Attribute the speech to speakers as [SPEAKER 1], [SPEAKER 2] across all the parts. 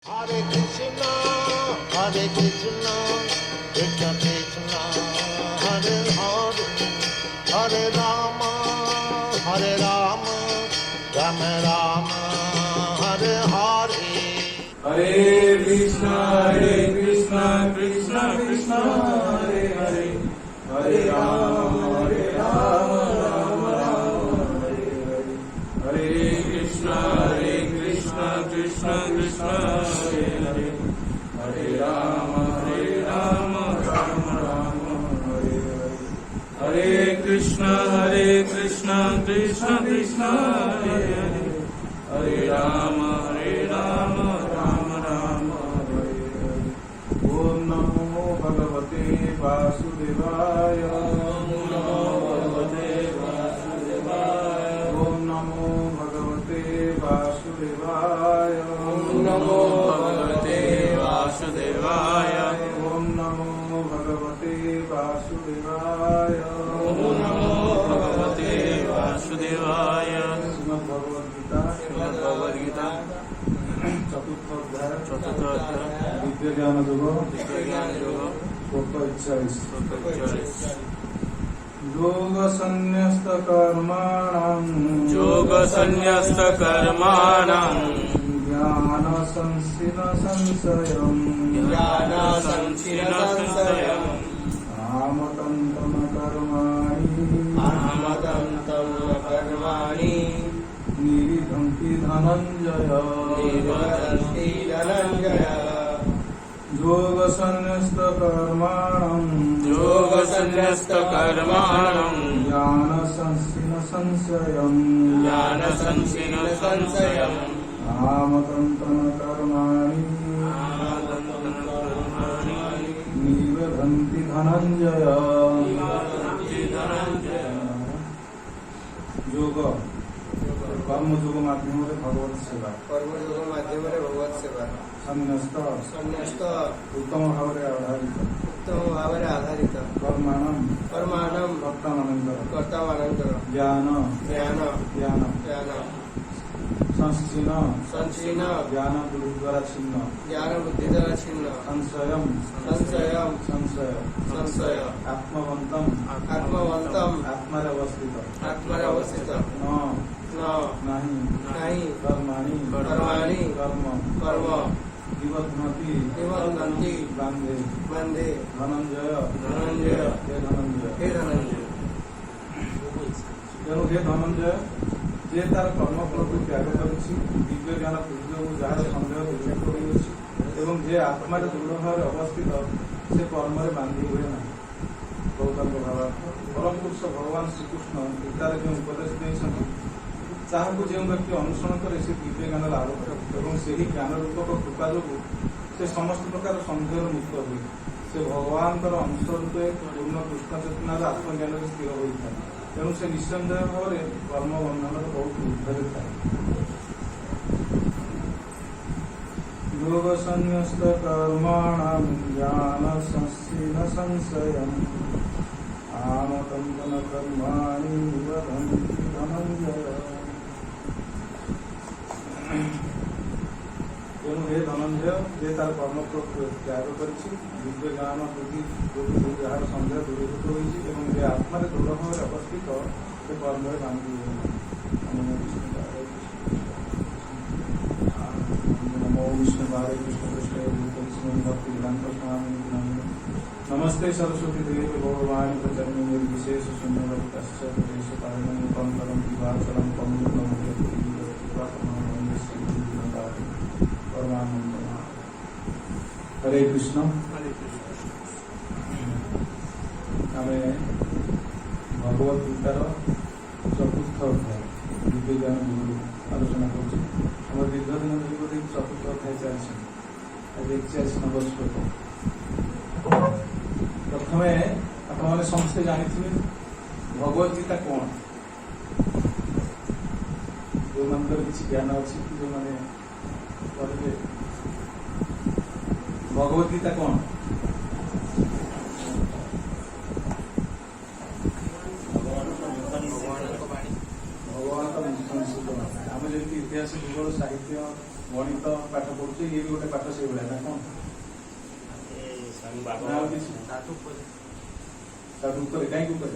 [SPEAKER 1] Hare Krishna, Hare Krishna, Krishna Krishna, Hare Hare, Hare Rama, Hare Rama, Rama Rama, Hare Hare.
[SPEAKER 2] Hare Krishna, Krishna Krishna, Hare Hare, Hare Rama, Rama Rama, Hare Hare. Hare Krishna, Krishna Krishna, Hare Hare, Hare Rama, Rama Rama, Hare Hare. Hare Krishna, Krishna Krishna, Hare Hare, Hare Rama, Rama Rama, Hare Hare. Om Namo Bhagavate Vasudevaya. Om Namo Bhagavate Vasudevaya. Om Namo Bhagavate Vasudevaya. Om Namo Bhagavate Vasudevaya. Om Namo Bhagavate Vasudevaya. Om Namo Bhagavate Vasudevaya. Bhagavad Gita चतुर्थ अध्याय दिव्य ज्ञान योग श्लोक 41 योग संन्यस्त कर्माणां ज्ञान संशीन संशयम् आमतन्तं कर्माणि निरिधन्ति धनञ्जय योग संन्यस्त कर्माणं ज्ञान संशीन संशयम् आमतन्तं कर्माणि निबधन्ति धनञ्जय योग कर्म योग माध्यम भगवत सेवा संन्यस्त उत्तम भाव आधारित कर्माणं कर्तामनंतर ज्ञान संशीन ज्ञान बुद्धि द्वारा छिन्न संशय आत्मवंतम आत्मरवस्थित नहीं कर्माणि कर्म निबध्नति बंधे धनंजय हे धनंजय तेणु हे धनंजय जे तार कर्म फल को त्याग करिछि दिव्य ज्ञान पूज्य जार संदेह दूर करिछि एवं जे आत्मा दृढ़ भाव अवस्थित से कर्म रे बांधी हुए ना गौतम भाव परम पुरुष भगवान श्रीकृष्ण गीतार जो उपदेश देइछन्ति ताहाको जो व्यक्ति अनुसरण करे से दिव्य ज्ञान लाभ करे एवं से ज्ञान रूपक कृपा जो से समस्त प्रकार संदेह मुक्त हुए से भगवान अंश रूपे पूर्ण कृष्ण चेतनार आत्मज्ञान स्थिर होता है तेणु से निस्संदेह भाव कर्म बंधन बहुत ऊर्धरे था योग संन्यस्त कर्माणां ज्ञान संशीन संशयम् आमतन्तं कर्माणि निबधन्ति धनञ्जय तेणु हे धनंजय जे तार कर्म त्याग करिछि दिव्य ज्ञान बुद्धि जार संदेह दूरीभूत होइछि एवं जे आत्मा दृढ़ भाव अवस्थित से कर्म बांधी नमो विष्णुवाय कृष्ण कृष्ण भक्ति वेदांत स्वामी नमस्ते सरस्वती देवी भगवान प्रजन्म निर्विशेष शून्यवत्तस्य प्रदेश पारणं पंकरं दिवाचरं पङ्गुं हरे कृष्ण आमे भगवत गीतार चतुर्थ अध्याय दिव्य ज्ञान गुरु आलोचना करुँ दीर्घ दिन धरी चतुर्थ अध्याय चलती आज 41 नंबर श्लोक प्रथम आपने समस्ते जानी भगवत गीता कौन जो मनकर किसी ज्ञान अच्छी जो मैंने पढ़े भगवत गीता कौन भगवान का आम जमी इतिहास भूगोल साहित्य गणित पाठ पढ़ुँ ये भी गोटे पाठ से भाया ना कौन ना और किसी ताठू ऊपर कहीं ऊपर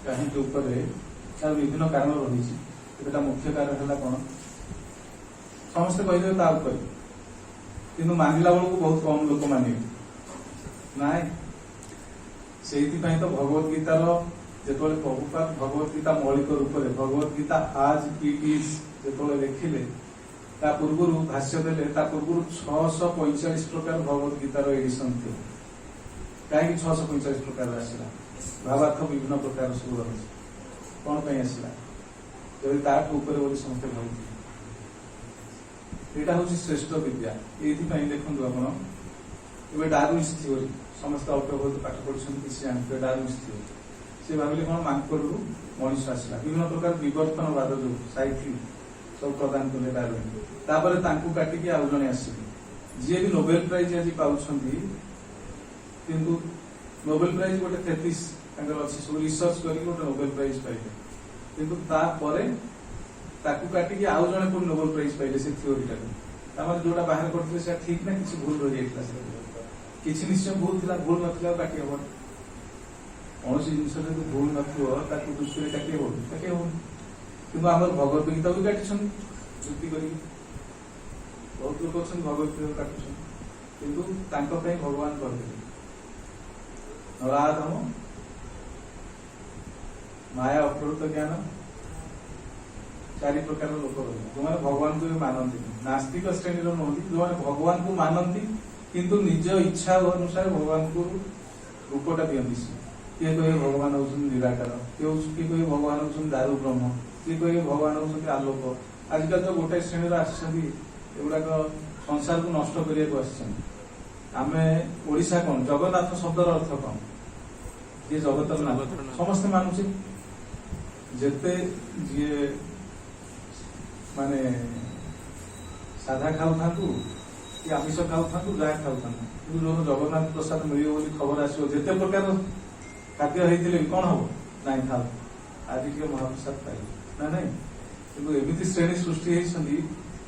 [SPEAKER 2] कहीं ऊपर तार विभिन्न कारण रही एटा मुख्य कारण है कौन समस्ते कहीदेवे ता ऊपर किंतु मानिला बेलू बहुत कम लोक मानिबे ना से तो भगवत गीतार जो प्रभुपाद भगवत गीता मौलिक रूप में भगवत गीता आज इट इज जो लिखिले ता पूर्व भाष्य देले ता पूर्व 645 प्रकार भगवत गीतार एडिशन थे कहीं 645 प्रकार आसला भावार्थ विभिन्न प्रकार सब रही कौन पे आसला जब ताठ ऊपर बोली समस्त भावी यहाँ हूँ श्रेष्ठ विद्या ये देखो आप डार्विन्स थ्योरी समस्त अल्प बहुत पाठ पढ़ी किसी जानते डार्विन्स थ्योरी से भाविले कौन मांकड़ू मनीष आसला विभिन्न प्रकार विवर्तनवाद जो साइंटिफिक सब प्रदान कले डार्विन तापर तांकू काटिकी आउ जने आसिले जी भी नोबेल प्राइज आज पाउछन किंतु नोबेल प्राइज गोटे थेसिस अच्छी सब रिसर्च करके गोटे नोबेल प्राइज पाइले किंतु तापर ताकू काटिकी आउ जने पुणी नोबेल प्राइज पाइले से थ्योरीटा जोटा बाहर करते से ठीक ना किसी भूल रही जाता किसी निश्चय भूल था भूल ना काटी हम कौन जिनस भूल न दृष्टि काटी हम कि आम भगवत गीता भी काटी जुक्ति कर बहुत लोग अच्छा भगवत गीता काटुन कि भगवान करदे नराधम माया अप्रवृत्त ज्ञान 4 प्रकार लोक रही जो मैंने भगवान को भी मानती नास्तिक श्रेणी नुहति जो मैंने भगवान को मानती किंतु निज इच्छा अनुसार भगवान को रूपटा दिखती किए कहे भगवान हूँ निराकार किए कहे भगवान हूँ दारू ब्रह्म किए कहे भगवान हूँ आलोक आजकल तो गोटे श्रेणी आगुड़ाक संसार को नष्ट करने आम ओडिशा कौन जगन्नाथ शब्दर अर्थ कौन ये जगत नाथ समस्ते मानुचे जेते जी माने साधा खाऊ था कि आमिष खाऊ था जहाँ खाऊ था कि जो जगन्नाथ प्रसाद मिले खबर आसो जिते प्रकार खाद्य होते कौन हम ना खाऊ आज टे महाप्रसाद पाइल ना ना कि एमती श्रेणी सृष्टि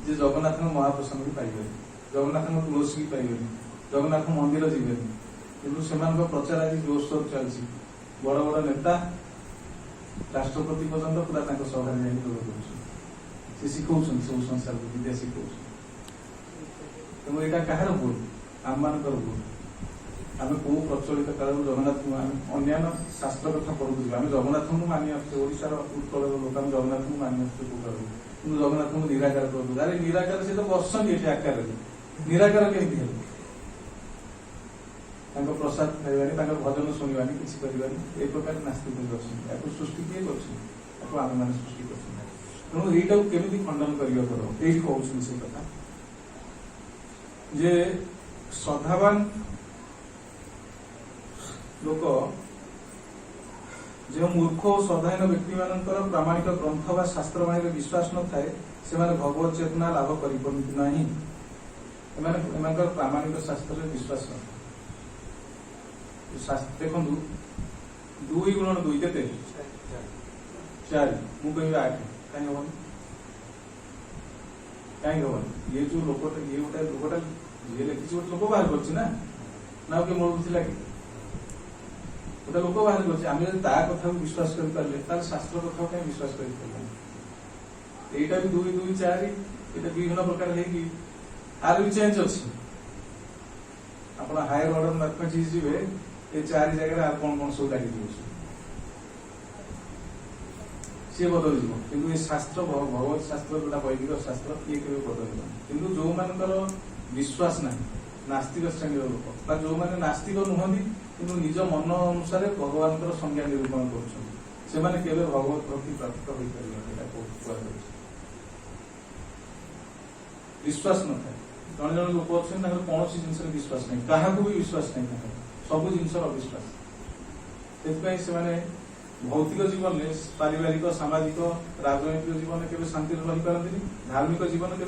[SPEAKER 2] जे जगन्नाथ महाप्रसाद भी पाइबे जगन्नाथ तुलसी पाइबे जगन्नाथ मंदिर जीवे किंतु से प्रचार आज जोरसोर चलती बड़ बड़ नेता राष्ट्रपति पर्यंत पूरा सभा जाए से शिखा सब संसार को विद्या शिखा तेणु यहाँ कहार भूल आम मान भूल आम कौ प्रचलित काल जगन्नाथ अन्य शास्त्र कथा पढ़ू आम जगन्नाथ को मानि आसार उत्कल लोक आम जगन्नाथ को मानि कि जगन्नाथ को निराकार करूँ अरे निराकार से तो बसन ये आकार निराकार केमी प्रसाद खाइबानी भजन शुणवानी किसी करवानी ए प्रकार नास्तिक अच्छा सृष्टि किए कर आम मैंने सृष्टि कर तेणु यहीटा केमी खंडन कर कहूँ से कथा जे श्रद्धावान लोक जो मूर्ख और श्रद्धाहीन व्यक्ति मान प्रामाणिक ग्रंथ व शास्त्र बाणी विश्वास न थाए से भगवत चेतना लाभ कर प्रामाणिक शास्त्र विश्वास देखु 2 × 2 के 4 मुझे 8 कहीं हम कहीं हम ये जो लोकटा ये गोटे लोकटा ये लिखी गोटे लोक बाहर कर मूल कि गोटे लोक बाहर कर कथा विश्वास कर शास्त्र कथा कहीं विश्वास कर यहाँ भी 2 2 4 ये विभिन्न प्रकार है आर भी चेंज अच्छी आप हायर ऑर्डर मैथमेटिक्स जी ये 4 जगह कौन कौन सब लगे सी बदल किंतु ये शास्त्र भगवत शास्त्र जोटा वैदिक शास्त्र ये केवे बदल किंतु जो मानकर विश्वास ना नास्तिक श्रेणी लोक जो मैंने नास्तिक नुहति किंतु निज मन अनुसार भगवान संज्ञा निरूपण कर भगवत भक्ति प्राप्त हो पार विश्वास न था जन जन लोक अच्छे कौन जिन विश्वास नहीं क्या भी विश्वास नहीं सब जिन अविश्वास से भौतिक जीवन में पारिवारिक सामाजिक राजनैतिक जीवन में केवल शांति रही पारती धार्मिक जीवन के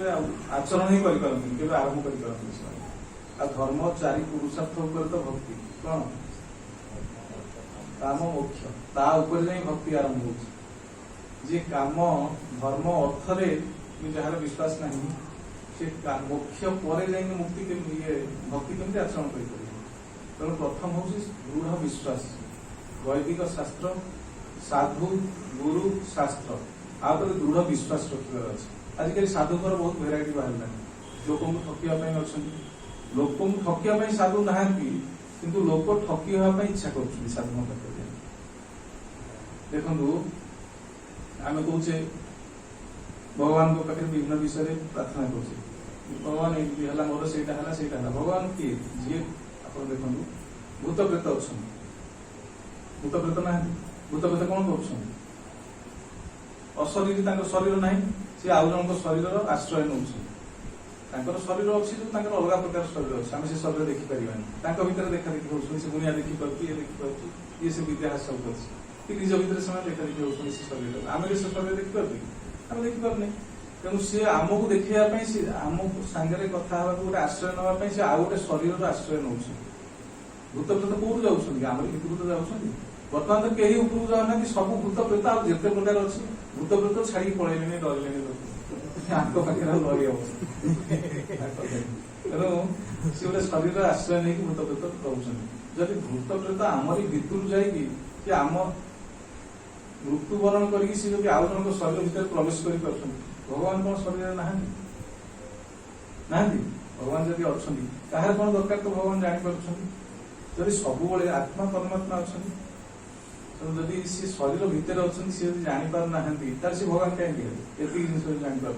[SPEAKER 2] आचरण ही करपारती आरंभ कर धर्म 4 पुरुषार्थ उपर तो भक्ति कौन काम मोक्ष ता ऊपर जाई भक्ति आरंभ होची जे काम धर्म अर्थ रे जहार विश्वास नहीं से मोक्ष पर जाई मुक्ति के ये भक्ति केमती आचरण कर तेणु प्रथम हूँ दृढ़ विश्वास वैदिक शास्त्र साधु गुरु शास्त्र आप दृढ़ विश्वास रखार अच्छे आजिकल साधुकर बहुत भेराइटी बाहर लोक ठकिया लोक ठकिया साधु नहांती किंतु लोक ठकी होगा इच्छा कर साधु पाखे देखु आम कहे भगवान पाखे विभिन्न विषय प्रार्थना कर भगवान ये मोर से भगवान किए जी आप देखो भूत प्रेत अच्छा भूत प्रेत ना भूत प्रेत कौन कर अशरीर शरीर ना सी आउ जन शरीर आश्रय नौ शरीर अच्छी जो अलग प्रकार शरीर अच्छे आम से शरीर देखिपारे भितर देखा देखी हो दुनिया देखिपी ये देखिपी ये से विद्या हासिल कर निज भितर से देखा देखी हो शरीर आम से शरीर देखिपारे आम देखिपारे तेणु सी आमको देखापी सी आम सांगे कथा गोटे आश्रय नापी सी आउ गोटे शरीर आश्रय नौ भूत प्रेत कौट जाऊँगी आम भितर तो जाऊँगी बर्तमान तो कहीं उपरକୁ जाऊना सब भूत प्रेत आ जिते प्रकार अच्छी भूत प्रेत छाड़ी पलैले डरले आंक पाखे लड़ी हम तेणु सी गोटे शरीर आश्रय नहीं भूत प्रेत रोचे जदि भूत प्रेत आमरी भितर जाकि आम मृत्युवरण करके सी जब आउ जन शरीर भितर प्रवेश कर भगवान कौन शरीर ना भगवान जब अच्छा कहार कौन दरकार तो भगवान जापर जदि सब आत्मा परमात्मा अच्छा जदि सी शरीर भितर अच्छा सी जापार ना सी भगवान कहीं जिन जापार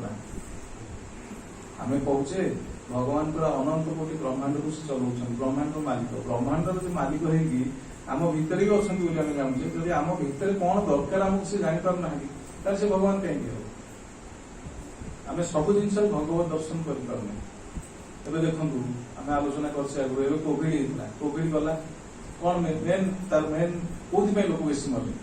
[SPEAKER 2] आम कहे भगवान पूरा अनंत कोटि ब्रह्मांड को चलाऊँ ब्रह्मांड मालिक ब्रह्मांड जो मालिक होगी आम भितर भी अच्छा आम जानूचे जब आम भितर कौन दरकार आमको सी जापार ना सी भगवान कहीं आम सब जिन भगवत दर्शन कर देखु आम आलोचना कर कोविड गला कौन मेन तार मेन कौन लोक बेसी मरे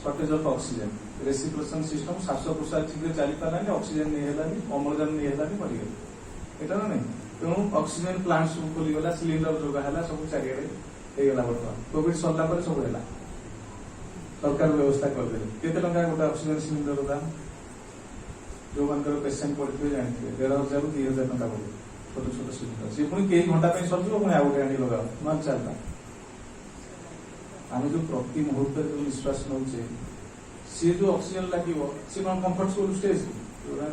[SPEAKER 2] सर्टेज ऑफ ऑक्सीजन रेसिप्रेशन सिस्टम श्वास प्रश्वास ठीक चली पारानी ऑक्सीजन नहीं है अम्लजान नहीं है मरीगले एटा ना नहीं तेणु ऑक्सीजन प्लांट सब खोलीगला सिलिंडर जोगा सब चारिगला बर्तमान कोविड सरला सब है सरकार व्यवस्था करदे केते टंका गोटे ऑक्सीजन सिलिंडर दाम जो मानकर पेसेंट पड़े जानते 1500 ରୁ 2000 टंका पड़े छोट छोट सिलिंडर सी पुणी कई घंटा सरज पुणी आउ गोटे आनी लगा मान चलता आम जो प्रति मुहूर्त जो निश्वास नौचे सी जो ऑक्सीजन लगे सी कौन कंफर्टेबल स्टेज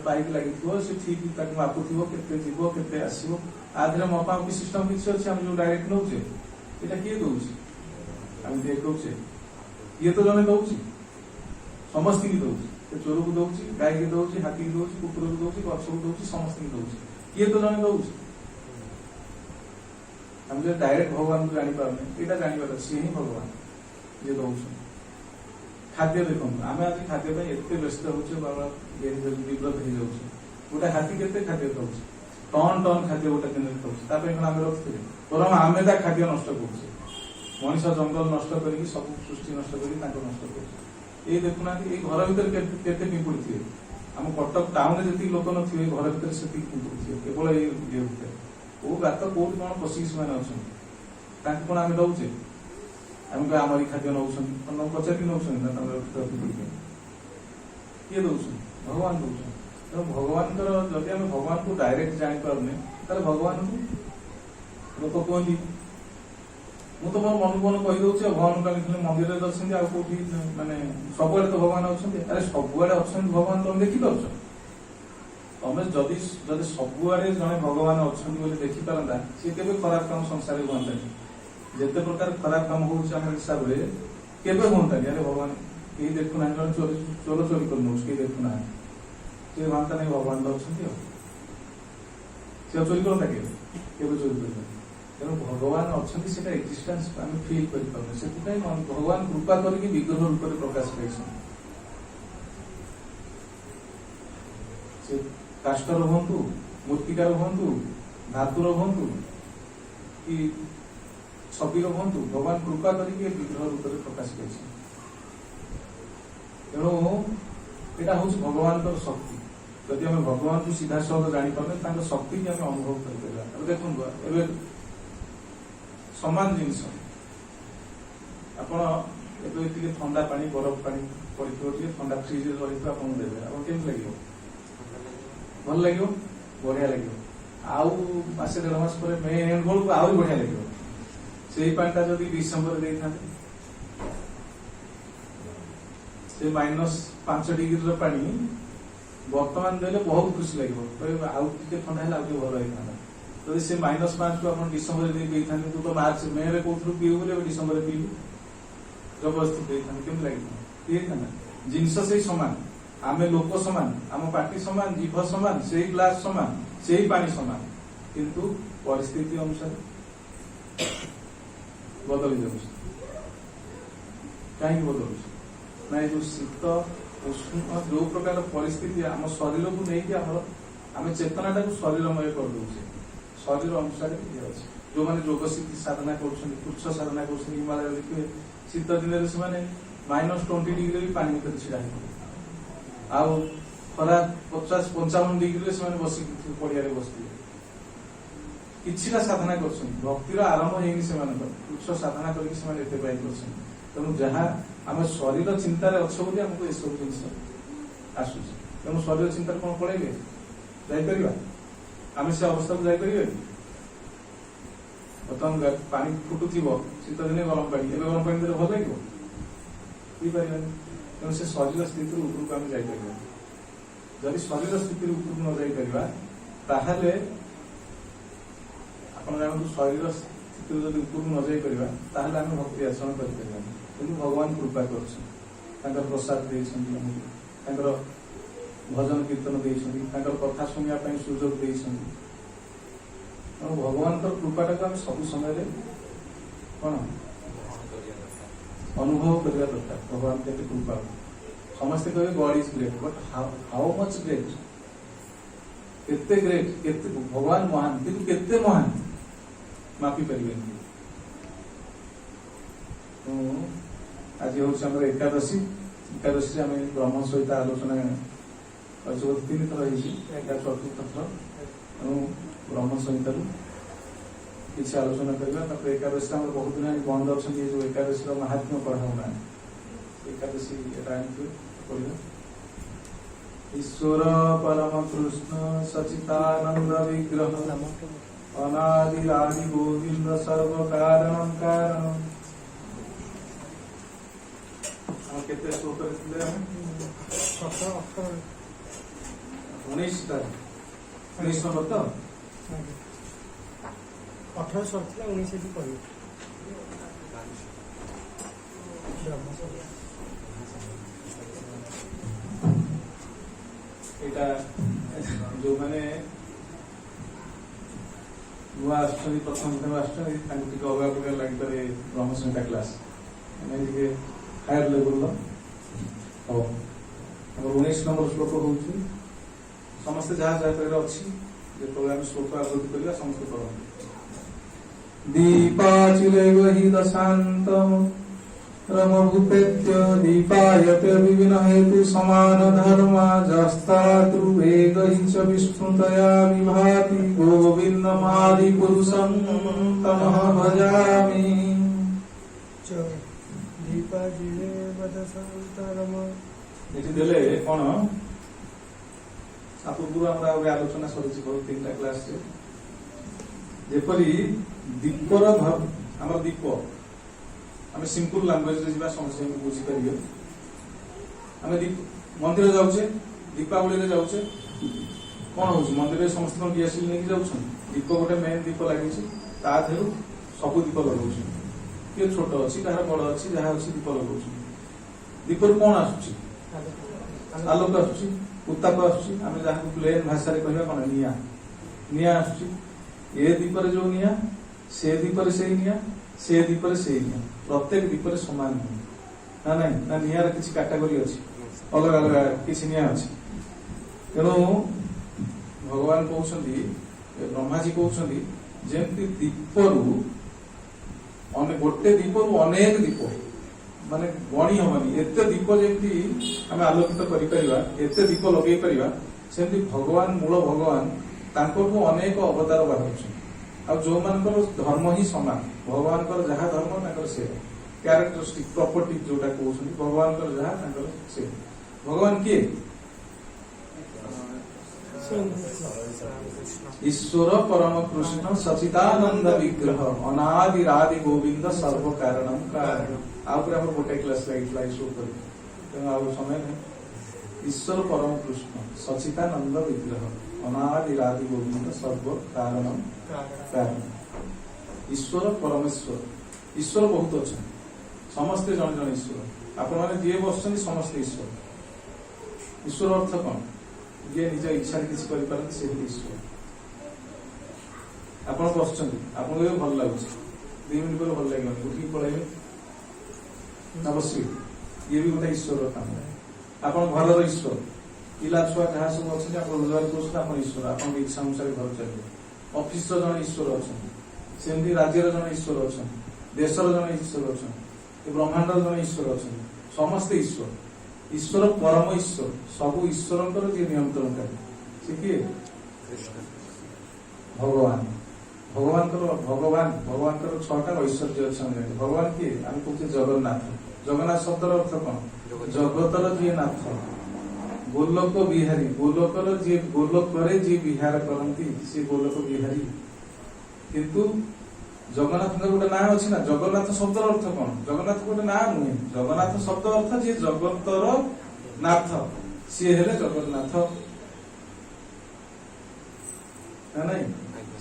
[SPEAKER 2] पाइप लगी सी ठीक मापुव के जीव के आसो आधे मपापी सिस्टम किसी अच्छे आम जो डायरेक्ट नौचे यहाँ किए दौर आम देखे ये तो जन दौर समस्त की दौर चोर को दौर गाय की दौर हाथी की दौर कुकुर को दौर गछ को दौर समस्त की दौर किए तो जन दौर आम जो डायरेक्ट भगवान को जापारे यहाँ जानवर सी ही भगवान ये दौर खाद्य देखो आम आज खाद्य एत व्यस्त हो विव्रत हो जाऊे गोटे हाथी के खाद्य खाऊ टन टन खाद्य गोटे दिन खाऊँ आम रखते बरम आम खाद्य नष्ट करुचे मनीष जंगल नष्ट कर सब सृष्टि नष्ट कर नष्ट कर ये देखुना ये घर भर के पिंपुड़ी थे आम कटक टाउन जी लोक न घर भर से पिंपुड़ी थे केवल ये भितर वो गात कौट कौन पशिक से कौन आम दौचे आम आमरी खाद्य नौ पचारि नौ पिंपुड़ी किए दौर भगवान दौर तेणु भगवान जदि आम भगवान को डायरेक्ट जापारे ताले भगवान को लोक कहती मु तो मोर मन मन कहीदे भगवान का लिखले मंदिर में दर्शन कौटी मानने सबुआड़े तो भगवान अच्छा अरे सबुआड़े अच्छा भगवान तुम देखिपार तुम जदि जदि सबुआड़े जड़े भगवान अच्छा देखिपारता सी के खराब काम संसार हमें जिते प्रकार खराब काम हो हिसाब से केवे हमें अरे भगवान कहीं देखुना चोर चोरी कर नौ कहीं देखुना सी भावता नहीं भगवान तो अच्छा सी चोरी करता के चोरी कर तेणु भगवान अच्छा से एक्जिस्टेंस आम फिल कर भगवान कृपा करके विग्रह रूप में प्रकाश पाई काष्टर हूँ मूर्तिकार हूँ धातुर हूँ कि छविर हूँ भगवान कृपा करके विग्रह रूप में प्रकाश पाई तेणु यहाँ हूँ भगवान शक्ति जदि आम भगवान को सीधा सह जापारे शक्ति की आम अनुभव कर देखो ए समान जिनस ଆପଣ ଏବେ ଟିକେ ଥଣ୍ଡା ପାଣି ବରଫ ପାଣି ପଡିଥିବ ଟିକେ ଥଣ୍ଡା ଫ୍ରିଜରେ ରହିଥିବ ଆପଣଙ୍କୁ ଦେବେ ଆପଣ କେମିତି ଲାଗିବ? ଭଲ ଲାଗିବ, ବଢିଆ ଲାଗିବ। ଆଉ ମାସେ ଦେଢ ମାସ ପରେ ମେ ଏଣ୍ଡ ବେଳକୁ ଆହୁରି ବଢିଆ ଲାଗିବ। ସେଇ ପାଣିଟା ଯଦି ଡିସେମ୍ବରରେ ଦେଇଥାନ୍ତେ ସେ -5 ଡିଗ୍ରୀର ପାଣି ବର୍ତ୍ତମାନ ଦେଲେ ବହୁତ ଖୁସି ଲାଗିବ, କହିବେ ଆଉ ଟିକେ ଥଣ୍ଡା ହେଲେ ଆଉ ଟିକେ ଭଲ ହେଇଥାନ୍ତା। ଯଦି ସେ -5 କୁ ଆପଣ ଡିସେମ୍ବରରେ ଦେଇ ଦେଇଥାନ୍ତେ, ତୁ ତ ମାର୍ଚ୍ଚ ମେ ରେ କହୁଥିଲୁ ପିଇବୁ ବୋଲି ଏବେ ଡିସେମ୍ବରରେ ପିଇବୁ, ଜବରଦସ୍ତି ଦେଇଥାନ୍ତେ, କେମିତି ଲାଗିଥାନ୍ତା? ହେଇଥାନ୍ତା। ଜିନିଷ ସେଇ ସମାନ, ଆମେ ଲୋକ ସମାନ, ଆମ ପାଟି ସମାନ, ଜିଭ ସମାନ, ସେଇ ଗ୍ଲାସ ସମାନ, ସେଇ ପାଣି ସମାନ, କିନ୍ତୁ ପରିସ୍ଥିତି ଅନୁସାରେ ବଦଳି ଯାଉଛି। କାହିଁକି ବଦଳୁଛି? ନା ଏ ଯୋଉ ଶୀତ ଉଷ୍ଣ ଯୋଉ ପ୍ରକାର ପରିସ୍ଥିତି ଆମ ଶରୀରକୁ ନେଇକି ଆମେ ଚେତନାଟାକୁ ଶରୀରମୟ କରିଦଉଛେ, ଶରୀର ଅନୁସାରେ ଇଏ ଅଛି। ଯୋଉମାନେ ଯୋଗ ସାଧନା କରୁଛନ୍ତି, କୃଚ୍ଛ ସାଧନା କରୁଛନ୍ତି, ହିମାଳୟ ଦେଖିବେ ଶୀତ ଦିନରେ ସେମାନେ -20 ଡିଗ୍ରୀରେ ବି ପାଣି ଭିତରେ ଛିଡା ହେଇଥିବେ, ଆଉ ଖରା 50-55 ଡିଗ୍ରୀରେ ସେମାନେ ବସିକି ପଡିଆରେ ବସିଥିବେ। କିଛିଟା ସାଧନା କରୁଛନ୍ତି, ଭକ୍ତିର ଆରମ୍ଭ ହେଇନି ସେମାନଙ୍କର, କୃଚ୍ଛ ସାଧନା କରିକି ସେମାନେ ଏତେ ପାଇ କରୁଛନ୍ତି। ତେଣୁ ଯାହା ଆମେ ଶରୀର ଚିନ୍ତାରେ ଅଛ ବୋଲି ଆମକୁ ଏସବୁ ଜିନିଷ ଆସୁଛି। ତେଣୁ ଶରୀର ଚିନ୍ତାରେ କଣ ପଳେଇବେ? ଯାଇପାରିବା? ଆମେ ସେ ଅବସ୍ଥାକୁ ଯାଇପାରିବା କି? ବର୍ତ୍ତମାନ ପାଣି ଫୁଟୁଥିବ, ଶୀତ ଦିନେ ଗରମ ପାଣି, ଏବେ ଗରମ ପାଣି ଦେଲେ ଭଲ ଲାଗିବ? ହେଇପାରିବାନି। ତେଣୁ ସେ ଶରୀର ସ୍ଥିତିରୁ ଉପରକୁ ଆମେ ଯାଇପାରିବା। ଯଦି ଶରୀର ସ୍ଥିତିରୁ ଉପରକୁ ନ ଯାଇପାରିବା, ତାହେଲେ ଆପଣ ଜାଣନ୍ତୁ ଶରୀର ସ୍ଥିତିରୁ ଯଦି ଉପରକୁ ନ ଯାଇପାରିବା, ତାହେଲେ ଆମେ ଭକ୍ତି ଆଚରଣ କରିପାରିବାନି। କିନ୍ତୁ ଭଗବାନ କୃପା କରୁଛନ୍ତି, ତାଙ୍କର ପ୍ରସାଦ ଦେଇଛନ୍ତି ଆମକୁ, ତାଙ୍କର ଭଜନ କୀର୍ତ୍ତନ ଦେଇଛନ୍ତି, ତାଙ୍କର କଥା ଶୁଣିବା ପାଇଁ ସୁଯୋଗ ଦେଇଛନ୍ତି। ତେଣୁ ଭଗବାନଙ୍କର କୃପାଟାକୁ ଆମେ ସବୁ ସମୟରେ କଣ ଅନୁଭବ କରିବା ଦରକାର। ଭଗବାନ କେତେ କୃପା, ସମସ୍ତେ କହିବେ God is great, but how much great, କେତେ ଗ୍ରେଟ୍, କେତେ ଭଗବାନ ମହାନ, କିନ୍ତୁ କେତେ ମହାନ ମାପି ପାରିବେନି। ଆଜି ହଉଛି ଆମର ଏକାଦଶୀ। ଏକାଦଶୀରେ ଆମେ ବ୍ରହ୍ମ ସହିତ ଆଲୋଚନା କରିଛୁ, 3 ଥର ହେଇଛି, ଏଟା 4ର୍ଥ ଥର। ତେଣୁ ବ୍ରହ୍ମ ସହିତାରୁ କିଛି ଆଲୋଚନା କରିବା। ତାପରେ ଏକାଦଶୀ ଆମର ବହୁତ ଦିନ ବନ୍ଦ ଅଛନ୍ତି, ଏ ଯୋଉ ଏକାଦଶୀର ମାହାତ୍ମ୍ୟ ପଢା ହଉନାହିଁ। ଏକାଦଶୀ ଏଟା ଆଣିଥିବେ ପଢିବା। ଈଶ୍ୱର ପରମ କୃଷ୍ଣ ସଚିତାନନ୍ଦ ବିଗ୍ରହ ଅନାଦି ଆଦି ଗୋବିନ୍ଦ ସର୍ବ କାରଣ କାରଣ। କେତେ ଶ୍ଲୋକ ଥିଲେ ଆମେ? 19 ନମ୍ବର ତ
[SPEAKER 3] 18 ସରିଥିଲା, 19 ଏଠି କହିବେ।
[SPEAKER 2] ଏଇଟା ଯୋଉମାନେ ନୂଆ ଆସୁଛନ୍ତି, ପ୍ରଥମ ଦିନ ଆସୁଛନ୍ତି, ତାଙ୍କୁ ଟିକେ ଅଲଗା ପ୍ରକାର ଲାଗିପାରେ ବ୍ରହ୍ମସଂହିତା କ୍ଲାସ, ମାନେ ଟିକେ ହାୟର ଲେବୁଲର। ହଉ, ଆମର 19 ନମ୍ବର ଶ୍ଲୋକ ହଉଛି, ସମସ୍ତେ ଯାହା ଯାହା ପାଖରେ ଅଛି, ଯେତେବେଳେ ଆମେ ଶ୍ଲୋକ ଆବୃତ୍ତି କରିବା ସମସ୍ତେ ପଢ଼ନ୍ତି। ଦୀପାଚିଲେ ଗହି ଦଶାନ୍ତ ରମଭୂପେତ୍ୟ ଦୀପାୟତେ ବିଭିନ୍ନ ହେତୁ ସମାନ ଧର୍ମା ଜସ୍ତାତୃ च विष्णुतया विभाति गोविन्दमादि पुरुषं तमः भजामि। ଏଠି ଦେଲେ କଣ ତା ପୂର୍ବରୁ ଆମର ଗୋଟେ ଆଲୋଚନା ସରିଛି 3ଟା କ୍ଲାସରେ, ଯେପରି ଦୀପର ଆମର ଦୀପ, ଆମେ ସିମ୍ପଲ ଲାଙ୍ଗୁଏଜରେ ଯିବା, ସମସ୍ତଙ୍କୁ ବୁଝିପାରିବେ। ଆମେ ମନ୍ଦିର ଯାଉଛେ, ଦୀପାବଳିରେ ଯାଉଛେ, କଣ ହଉଛି ମନ୍ଦିରରେ ସମସ୍ତେ କଣ ଦିଆସିଲି ନେଇକି ଯାଉଛନ୍ତି? ଦୀପ ଗୋଟେ ମେନ୍ ଦୀପ ଲାଗିଛି, ତା ଦେହରୁ ସବୁ ଦୀପ ଲଗାଉଛନ୍ତି। କିଏ ଛୋଟ ଅଛି, କାହାର ବଡ ଅଛି, ଯାହା ଅଛି ଦୀପ ଲଗାଉଛନ୍ତି। ଦୀପରୁ କଣ ଆସୁଛି? ଆଲୋକ ଆସୁଛି, ଉତ୍ତାପ ଆସୁଛି, ଆମେ ଯାହାକୁ ପ୍ଲେନ ଭାଷାରେ କହିବା କଣ ନିଆଁ। ନିଆଁ ଆସୁଛି। ଏ ଦୀପରେ ଯୋଉ ନିଆଁ, ସେ ଦୀପରେ ସେଇ ନିଆଁ, ସେ ଦୀପରେ ସେଇ ନିଆଁ, ପ୍ରତ୍ୟେକ ଦୀପରେ ସମାନ ନିଆଁ ନା ନାଇଁ? ନା ନିଆଁର କିଛି କାଟାଗୋରୀ ଅଛି, ଅଲଗା ଅଲଗା କିଛି ନିଆଁ ଅଛି। ତେଣୁ ଭଗବାନ କହୁଛନ୍ତି, ବ୍ରହ୍ମାଜୀ କହୁଛନ୍ତି, ଯେମିତି ଦୀପରୁ ଗୋଟେ ଦୀପରୁ ଅନେକ ଦୀପ, ମାନେ ଗଣି ହବନି, ଏତେ ଦୀପ ଯେମିତି ଆମେ ଆଲୋକିତ କରିପାରିବା, ଏତେ ଦୀପ ଲଗେଇ ପାରିବା, ସେମିତି ଭଗବାନ, ମୂଳ ଭଗବାନ, ତାଙ୍କଠୁ ଅନେକ ଅବତାର ବାହାରୁଛନ୍ତି। ଆଉ ଯୋଉମାନଙ୍କର ଧର୍ମ ହିଁ ସମାନ, ଭଗବାନଙ୍କର ଯାହା ଧର୍ମ ତାଙ୍କର ସେ, क्यारेक्टरिस्टिक प्रॉपर्टी जोटा कहउछन भगवान कर जहा से भगवान किए ईश्वर परम कृष्ण सचिदानंद विग्रह अनादि रादि गोविंद सर्व कारणम कारण आउर हम गोटे क्लास स्लाइड शो कर तेणु आउ समय नहीं ईश्वर परम कृष्ण सचिदानंद विग्रह अनादि रादि गोविंद सर्व कारणम कारण ईश्वर परमेश्वर ईश्वर बहुत अच्छा समस्ते जन जन ईश्वर आपण माने जे बसछन समस्ते ईश्वर ईश्वर अर्थ कौन ये निज इच्छा किसी कर पारन से ईश्वर आपण बसछन आपण को भल लागुछ 2 मिनिट पर भल लागो उठी पळाइले अवश्य ये भी गोटे ईश्वर काम आपण घरर ईश्वर पिला छुआ जहाँ सब अच्छे आप रोजगार कर ईश्वर आप इच्छा अनुसार घर चलिए ऑफिस जन ईश्वर अच्छा सेमती राज्यर जन ईश्वर अच्छा देशर जन ईश्वर अच्छा ब्रह्मांडर जन ईश्वर अच्छा समस्ते ईश्वर ईश्वर परम ईश्वर सब ईश्वर जी नियंत्रण करे से किए भगवान भगवान भगवान 6टा ऐश्वर्य अच्छा भगवान किए आम कहते जगन्नाथ जगन्नाथ शब्दर अर्थ कौन जगतर जी नाथ गोलोक बिहारी गोलोकर जी गोलोक जी विहार करती सी गोलोक बिहारी किंतु जगन्नाथ गोटे ना अच्छी ना जगन्नाथ शब्द अर्थ कौन जगन्नाथ गोटे ना नुहे जगन्नाथ शब्द अर्थ जी जगतर नाथ सी हेले जगन्नाथ ना नहीं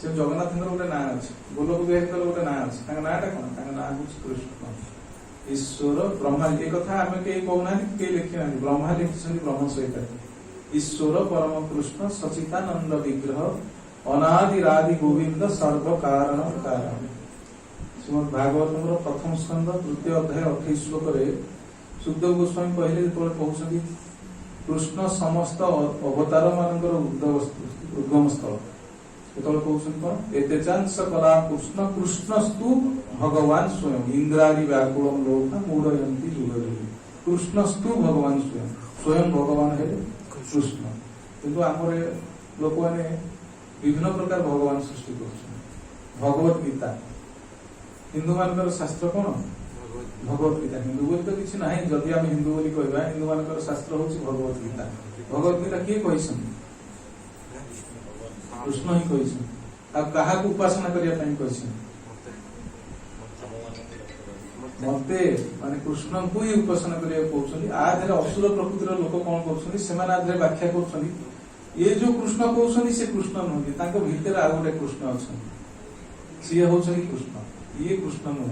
[SPEAKER 2] से जगन्नाथ गोटे ना अच्छे गोलोक बिहारी गोटे ना अच्छे नाटा कौन ना हूँ कृष्ण ईश्वर ब्रह्मा एक कथा आम कहीं कहना कहीं लिखी ना ब्रह्मा लिखी ब्रह्म सहित ईश्वर परम कृष्ण सचिदानंद विग्रह अनादि रादि गोविंद सर्व कारण कारण श्रीमद भागवतम प्रथम स्कंद 3 अध्याय 28 श्लोक सुखदेव गोस्वामी पहले जो कहते कृष्ण समस्त अवतार मान उद्गम स्थल जो कहते एतेचांश कला कृष्ण कृष्णस्तु भगवान स्वयं इंद्रादि व्याकुलम लोक मूढ़यंती जुगरी कृष्णस्तु भगवान स्वयं स्वयं भगवान है कृष्ण किंतु आमर लोक मैंने विभिन्न प्रकार भगवान सृष्टि कर भगवत गीता हिंदू मान शास्त्र कौन भगवत गीता हिंदू बोली तो किसी ना जदि आम हिंदू बोली कहवा हिंदू मान शास्त्र हूँ भगवत गीता भगवत गीता किए कही कृष्ण ही कही क्या उपासना करने मते माने कृष्ण को ही उपासना करने आधे असुर प्रकृतिर लोक कौन कर व्याख्या कर ये जो कृष्ण कहते से कृष्ण नुहति भितर आ गए कृष्ण अच्छा सी हूँ कृष्ण ये कृष्ण नुह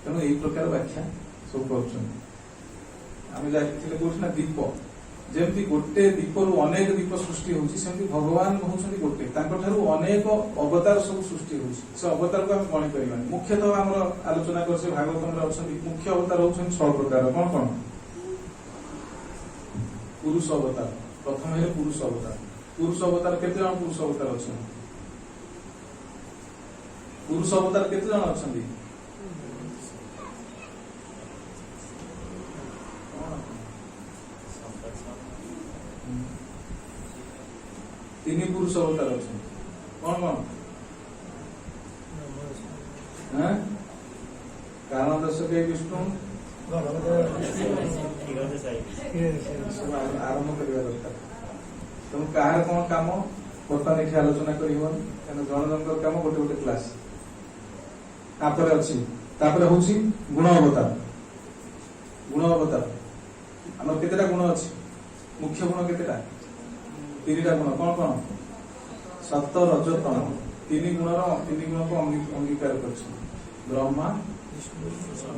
[SPEAKER 2] तेणु यही प्रकार व्याख्या सब कर जाना दीप जमती गोटे दीपरू अनेक दीप सृष्टि होती भगवान होती गोटे अनेक अवतार सब सृष्टि होती अवतार को आम गणी पार मुख्यतः आम आलोचना कर भागवतम अच्छा मुख्य अवतार होती 6 प्रकार कौन कौन पुरुष अवतार प्रथम है पुरुष अवतार केते जन पुरुष अवतार अच्छा पुरुष अवतार केते जन अच्छा 3 पुरुष अवतार अच्छे कौन कौन कारण दर्शक विष्णु आरंभ करवा दरकार तेणु कहार कौन कम बर्तमान ये आलोचना कर जन जन कम गोटे गोटे क्लास अच्छी हूँ गुण अवतार आम केतेटा गुण अच्छी मुख्य गुण केतेटा 3टा गुण कौन कौन सत रज तम 3 गुण को अंगीकार कर ब्रह्मा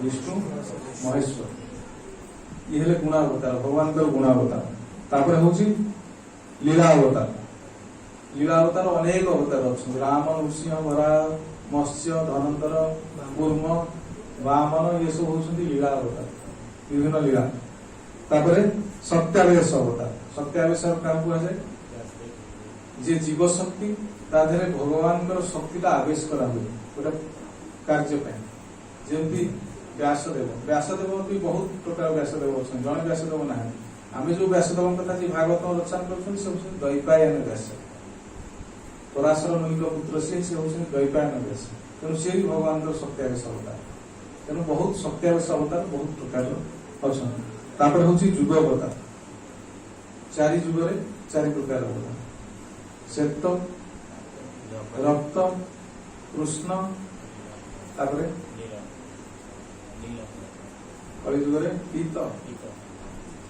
[SPEAKER 2] विष्णु महेश्वर ये हेले गुणावतार भगवान गुणावतार हूँ लीला अवतार अनेक अवतार अच्छा राम नृसिंह वरा मत्स्य धनंतर कूर्म वामन ये सब हूँ लीला अवतार विभिन्न लीला सत्यावेश सत्यावेश क्या कहुए जे जीव शक्ति ताधरे भगवान शक्ति आवेश करा हुए गोटे कार्य जमी व्यासदेव भी बहुत प्रकार व्यासदेव अच्छा जड़े व्यासदेव ना आम जो व्यासदेव कथा भागवत रचना कर दैपायन व्यास पराशर मुनि पुत्र सी हूँ दैपायन व्यास तेणु सी भी भगवान सत्यावेश अवतार तेणु बहुत शक्तिवेश अवतार बहुत प्रकार अच्छा तापर हूँ जुग अवतार 4 जुगरे 4 प्रकार अवतार श्वेत रक्त कृष्ण तापर कलि जुगरे पीत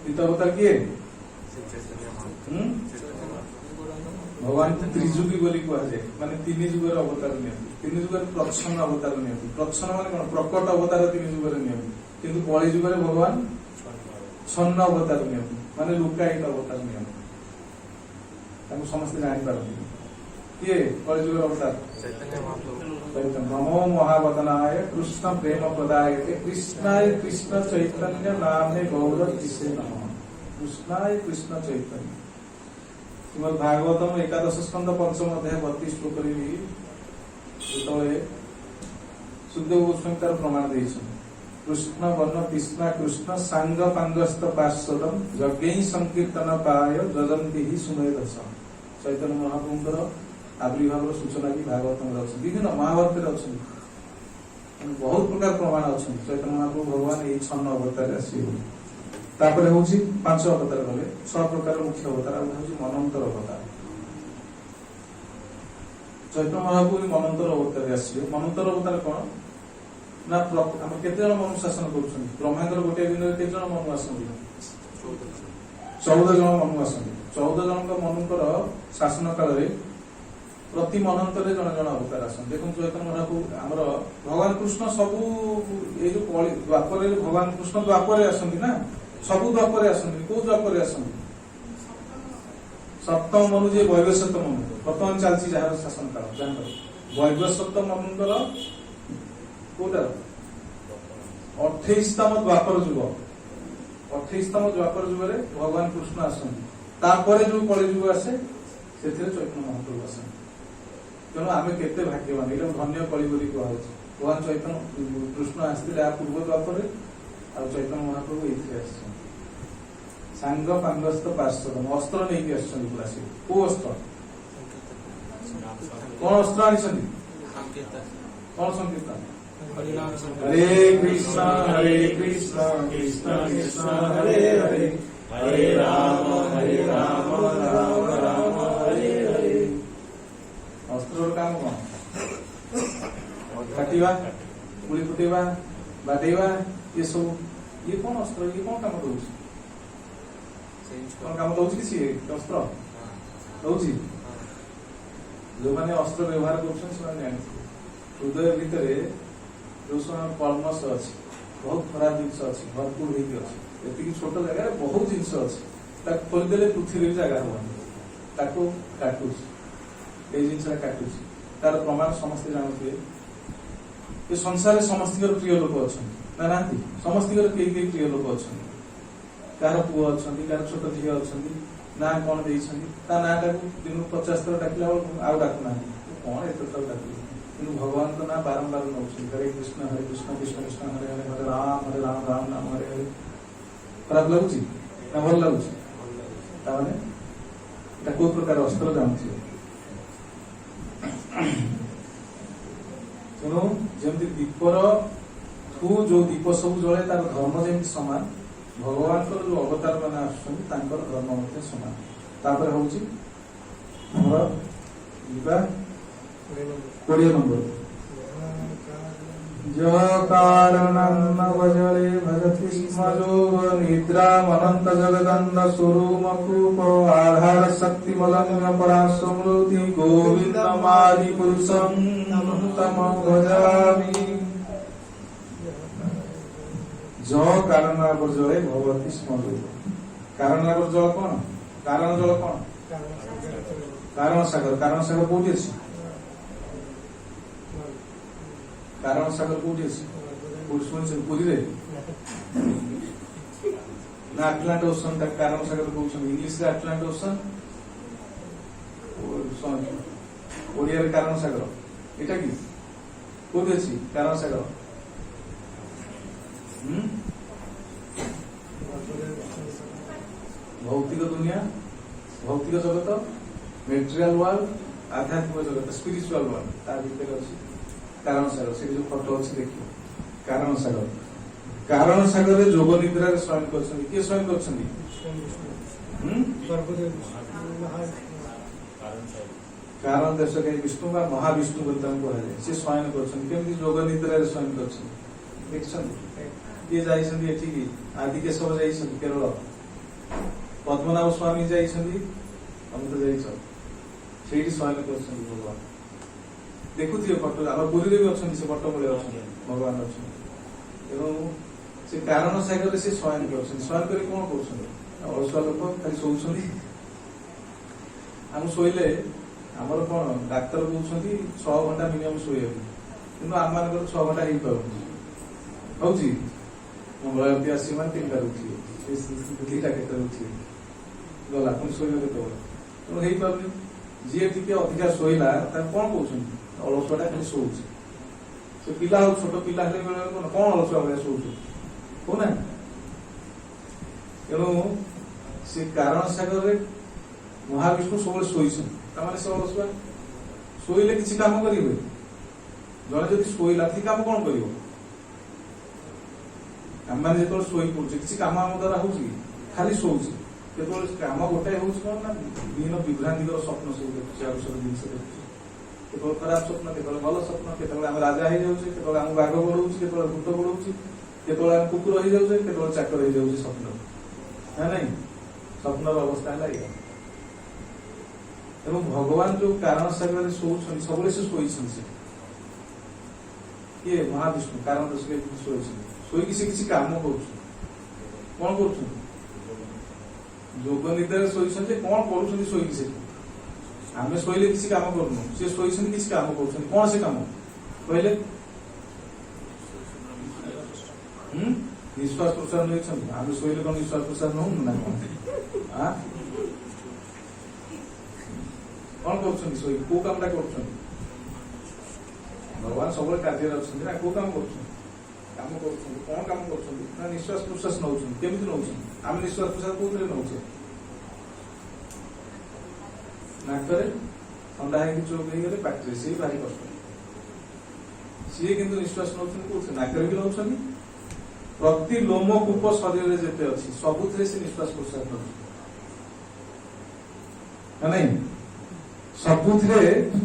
[SPEAKER 2] पीत अवतार किए भगवान को त्रिजुगी बोली कहुए माने 3 जुगर अवतार नियंती 3 जुगर प्रच्छन्न अवतार नियंती प्रच्छन्न माने कौन प्रकट अवतार 3 जुगर नियंती किंतु कलि जुगर भगवान छन्न अवतार नियंती माने लुकायित अवतार नियंती ताको समस्त जानि पारती किए कलि जुगर अवतार चैतन्य नमो महावदनाय कृष्ण प्रेम प्रदायते कृष्णाय कृष्ण चैतन्य नामे गौर किसे नमः कृष्णाय कृष्ण चैतन्य श्रीमद् भागवतम 11 स्कंद 5 अध्याय 32 श्लोक सुखदेव गोस्वामी तार प्रमाण देइछन कृष्ण वर्ण कृष्ण कृष्ण सांग पांगस्त पार्षदम यज्ञ संकीर्तन पाय जजंती ही सुमेधस चैतन्य महाप्रभुଙ୍କର आविर्भाव सूचना भी भागवतम विभिन्न महाभारत अच्छे बहुत प्रकार प्रमाण अच्छा चैतन्य महाप्रभु भगवान यही 6 अवतार आसिए तापर हूँ 5 अवतार गले 6 प्रकार मुख्य अवतार हूँ मनंतर अवतार चैतन्य महाप्रभु मनंतर अवतार आसिए मनंतर अवतार कौन ना आम केते जन मनु शासन कर ब्रह्मांडर गोटे दिन केते जन मनु आसती 14 जन मनु आसती 14 जन मनुकर शासन काल प्रति मनंतर जन जन अवतार आसन देखो चैतन्य महाप्रभु आमर भगवान कृष्ण सबू ये जो द्वापर भगवान कृष्ण द्वापर आसती ना सबू द्वापर आसती कौ द्वापर आसती सप्तम मनु जे वैवस्वत मनु बर्तमान चलती जार शासन काल जानकर वैवस्वत मनुकर कोटा 28तम द्वापर जुग 28तम द्वापर जुग भगवान कृष्ण आसती तापर जो कलि जुग आसे से चैतन्य महाप्रभु आसती तेणु आम केते भाग्यवान ये धन्य कलि बोली कहुए भगवान चैतन्य कृष्ण आसते पूर्व द्वापर आ चैतन्य महाप्रभु ये सांग पांगस्त पार्षद अस्त्र नहीं पूरा सी को अस्त्र कौन अस्त्र आनी कौन संकीर्तन हरे कृष्ण कृष्ण कृष्ण हरे हरे हरे राम राम राम हरे हरे अस्त्र काम कौन काटिवा गुली फुटेवा बाटेवा ये सब ये कौन अस्त्र ये कौन काम दौर कौन काम दौर किसी अस्त्र दौर जो मैंने अस्त्र व्यवहार कर हृदय भितर जो सब कलमस अच्छी बहुत खराब जिन अच्छी भरपूर होती छोट जगह बहुत जिन अच्छी खोलीदे पृथ्वी जगह हम काटुच ये जिनसा काटुच तार प्रमाण समस्ते जानते ये संसार समस्त प्रिय लोक अच्छा ना समस्त कई प्रिय लोक अच्छा कार पुओ अच्छा कार छोट झी अच्छा ना कौन ना दिन 50 थर डाकला आउ डाकुना कौन एत थर डाक कि भगवान का ना बारंबार नौ हरे कृष्ण कृष्ण कृष्ण हरे हरे हरे राम राम नाम हरे हरे खराब लगुच ना भल लगुच को प्रकार अस्त्र जानते तेणु जमी दीपर ठू जो दीप सब जले तार धर्म जमी सामान भगवान जो अवतार मैंने आसर धर्म सामान तापर हूँ 20 नंबर कारणले भजति स्म जो निद्रामनंत जगदंड स्वरूप आधार शक्ति मलंग परास्मृति गोविंदमादि पुरुषं तम भजामि जो कारण जले भगवती स्म कारण जल कौन कारण जल कौन कारण सागर कौटी अच्छी कारण सागर कौटी अच्छी पुरी रे ना अटलांट ओशन कारण सागर कहते इंग्लिश रे अटलांट ओशन ओडिया कारण सागर एटा कि कौटी अच्छी कारण सागर भौतिक दुनिया भौतिक जगत मेटेरियल वर्ल्ड आध्यात्मिक जगत स्पिरिचुअल वर्ल्ड तार भीतर अच्छी कारण सागर से जो फोटो अच्छी देखिए कारण सागर कारण सागर जोग निद्रा शयन कर किए शयन कर कारण देश के विष्णु का महाविष्णु बोलते कहुए सी शयन कर जोग निद्रा शयन कर किए जाइए आदि केशव जा केरल पद्मनाभ स्वामी जाइए से शयन कर भगवान देखुए फटो आम पुरी भी अच्छा से पट्ट मूल्य अच्छा भगवान अच्छा तेणु से कारण सागर से शयन कर कौन कर अलसुआ लोक खाली शोन आम शोले आमर कौन डाक्तर कहते 6 घंटा मिनिमम शोया कि आम मान 6 घंटा हो पार हूँ मंगलवती आसी मान 3टा उठिए 2टा के उठिए गला पुणी शोर के तेणु हो पार जी टी अधिका शोला कौन कौन अलसुआटा खाली शोचे से पिला हो छोट पिला कौन अलसुआ भाया शोच कहना तेणु से कारण सागर महाविष्णु सब शोन से अलसुआ शोले किसी काम करेंगे जड़े जब शोला कम कौन कर आम मैंने जो शोई पड़े किसी कम आम द्वारा हो खाली शोचे केवल कम गोटाए हूँ कौन ना विभिन्न विभ्रांतिकर स्वप्न सब देखुचे जिनस देखुचे केवल खराब स्वप्न केवल भल स्वप्न केवल आम राजा हो जाऊे केवल आम बाघ बढ़ाऊे केवल भूत बढ़ाऊे केवल आम कुकुर हो जाऊे केवल चाकर हो जाऊे स्वप्न है नहीं स्वप्नर अवस्था है या तेणु भगवान जो कारण सागर शोन सब शोई किए महाविष्णु कारण शोई से किसी काम कर कौन कर जोग निद्रा शोई कौन कर शोई से आम शोले किसी काम करूँ सी शोई किसी काम कर कौन से काम कहले निश्वास प्रश्वास नहीं आम शोले कौन निश्वास प्रश्वास नौ ना कौन कर शोई कौ कामटा कर भगवान सब कार्य अच्छा कौ काम कर कौन काम कर निश्वास प्रश्वास नौ केमी नौ आम निश्वास प्रश्वास कौन नौचे नाकरे ठंडा है चोक हो गले पाटे से भारी कष्ट सी किंतु निश्वास नौ नाकरे भी नौ प्रति लोमकूप शरीर जिते अच्छी सबुथ से निश्वास प्रश्वास नौ नहीं सबुथ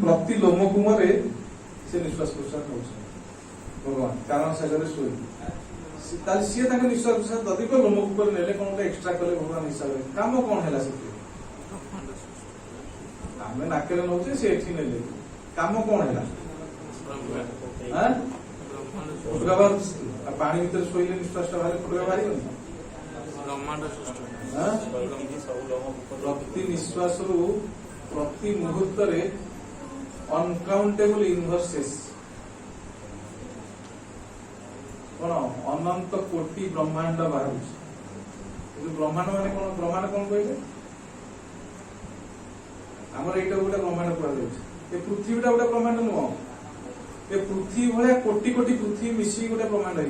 [SPEAKER 2] प्रति लोमकूम से निश्वास प्रश्वास नौ भगवान कारण सागर शोई सी निश्वास प्रश्वास अधिक लोमकूप ने कौन एक्सट्रा कले भगवान हिसाब से कम कौन है आम नाकरे नौचे से ने कम कौन है पानी भीतर शोले निश्वास बाहर फुटका बाहर प्रति निश्वास प्रति मुहूर्त अनकाउंटेबल यूनिवर्सेस कौन अनंत कोटि ब्रह्मांड बाहर ब्रह्मांड मान कौन ब्रह्मांड कौन कहले आमर यहाँ गोटे ब्रह्मांड कह पृथ्वीटा गोटे ब्रह्मांड नुह ये पृथ्वी भाया कोटि कोटि पृथ्वी मिसिक गोटे ब्रह्मांड है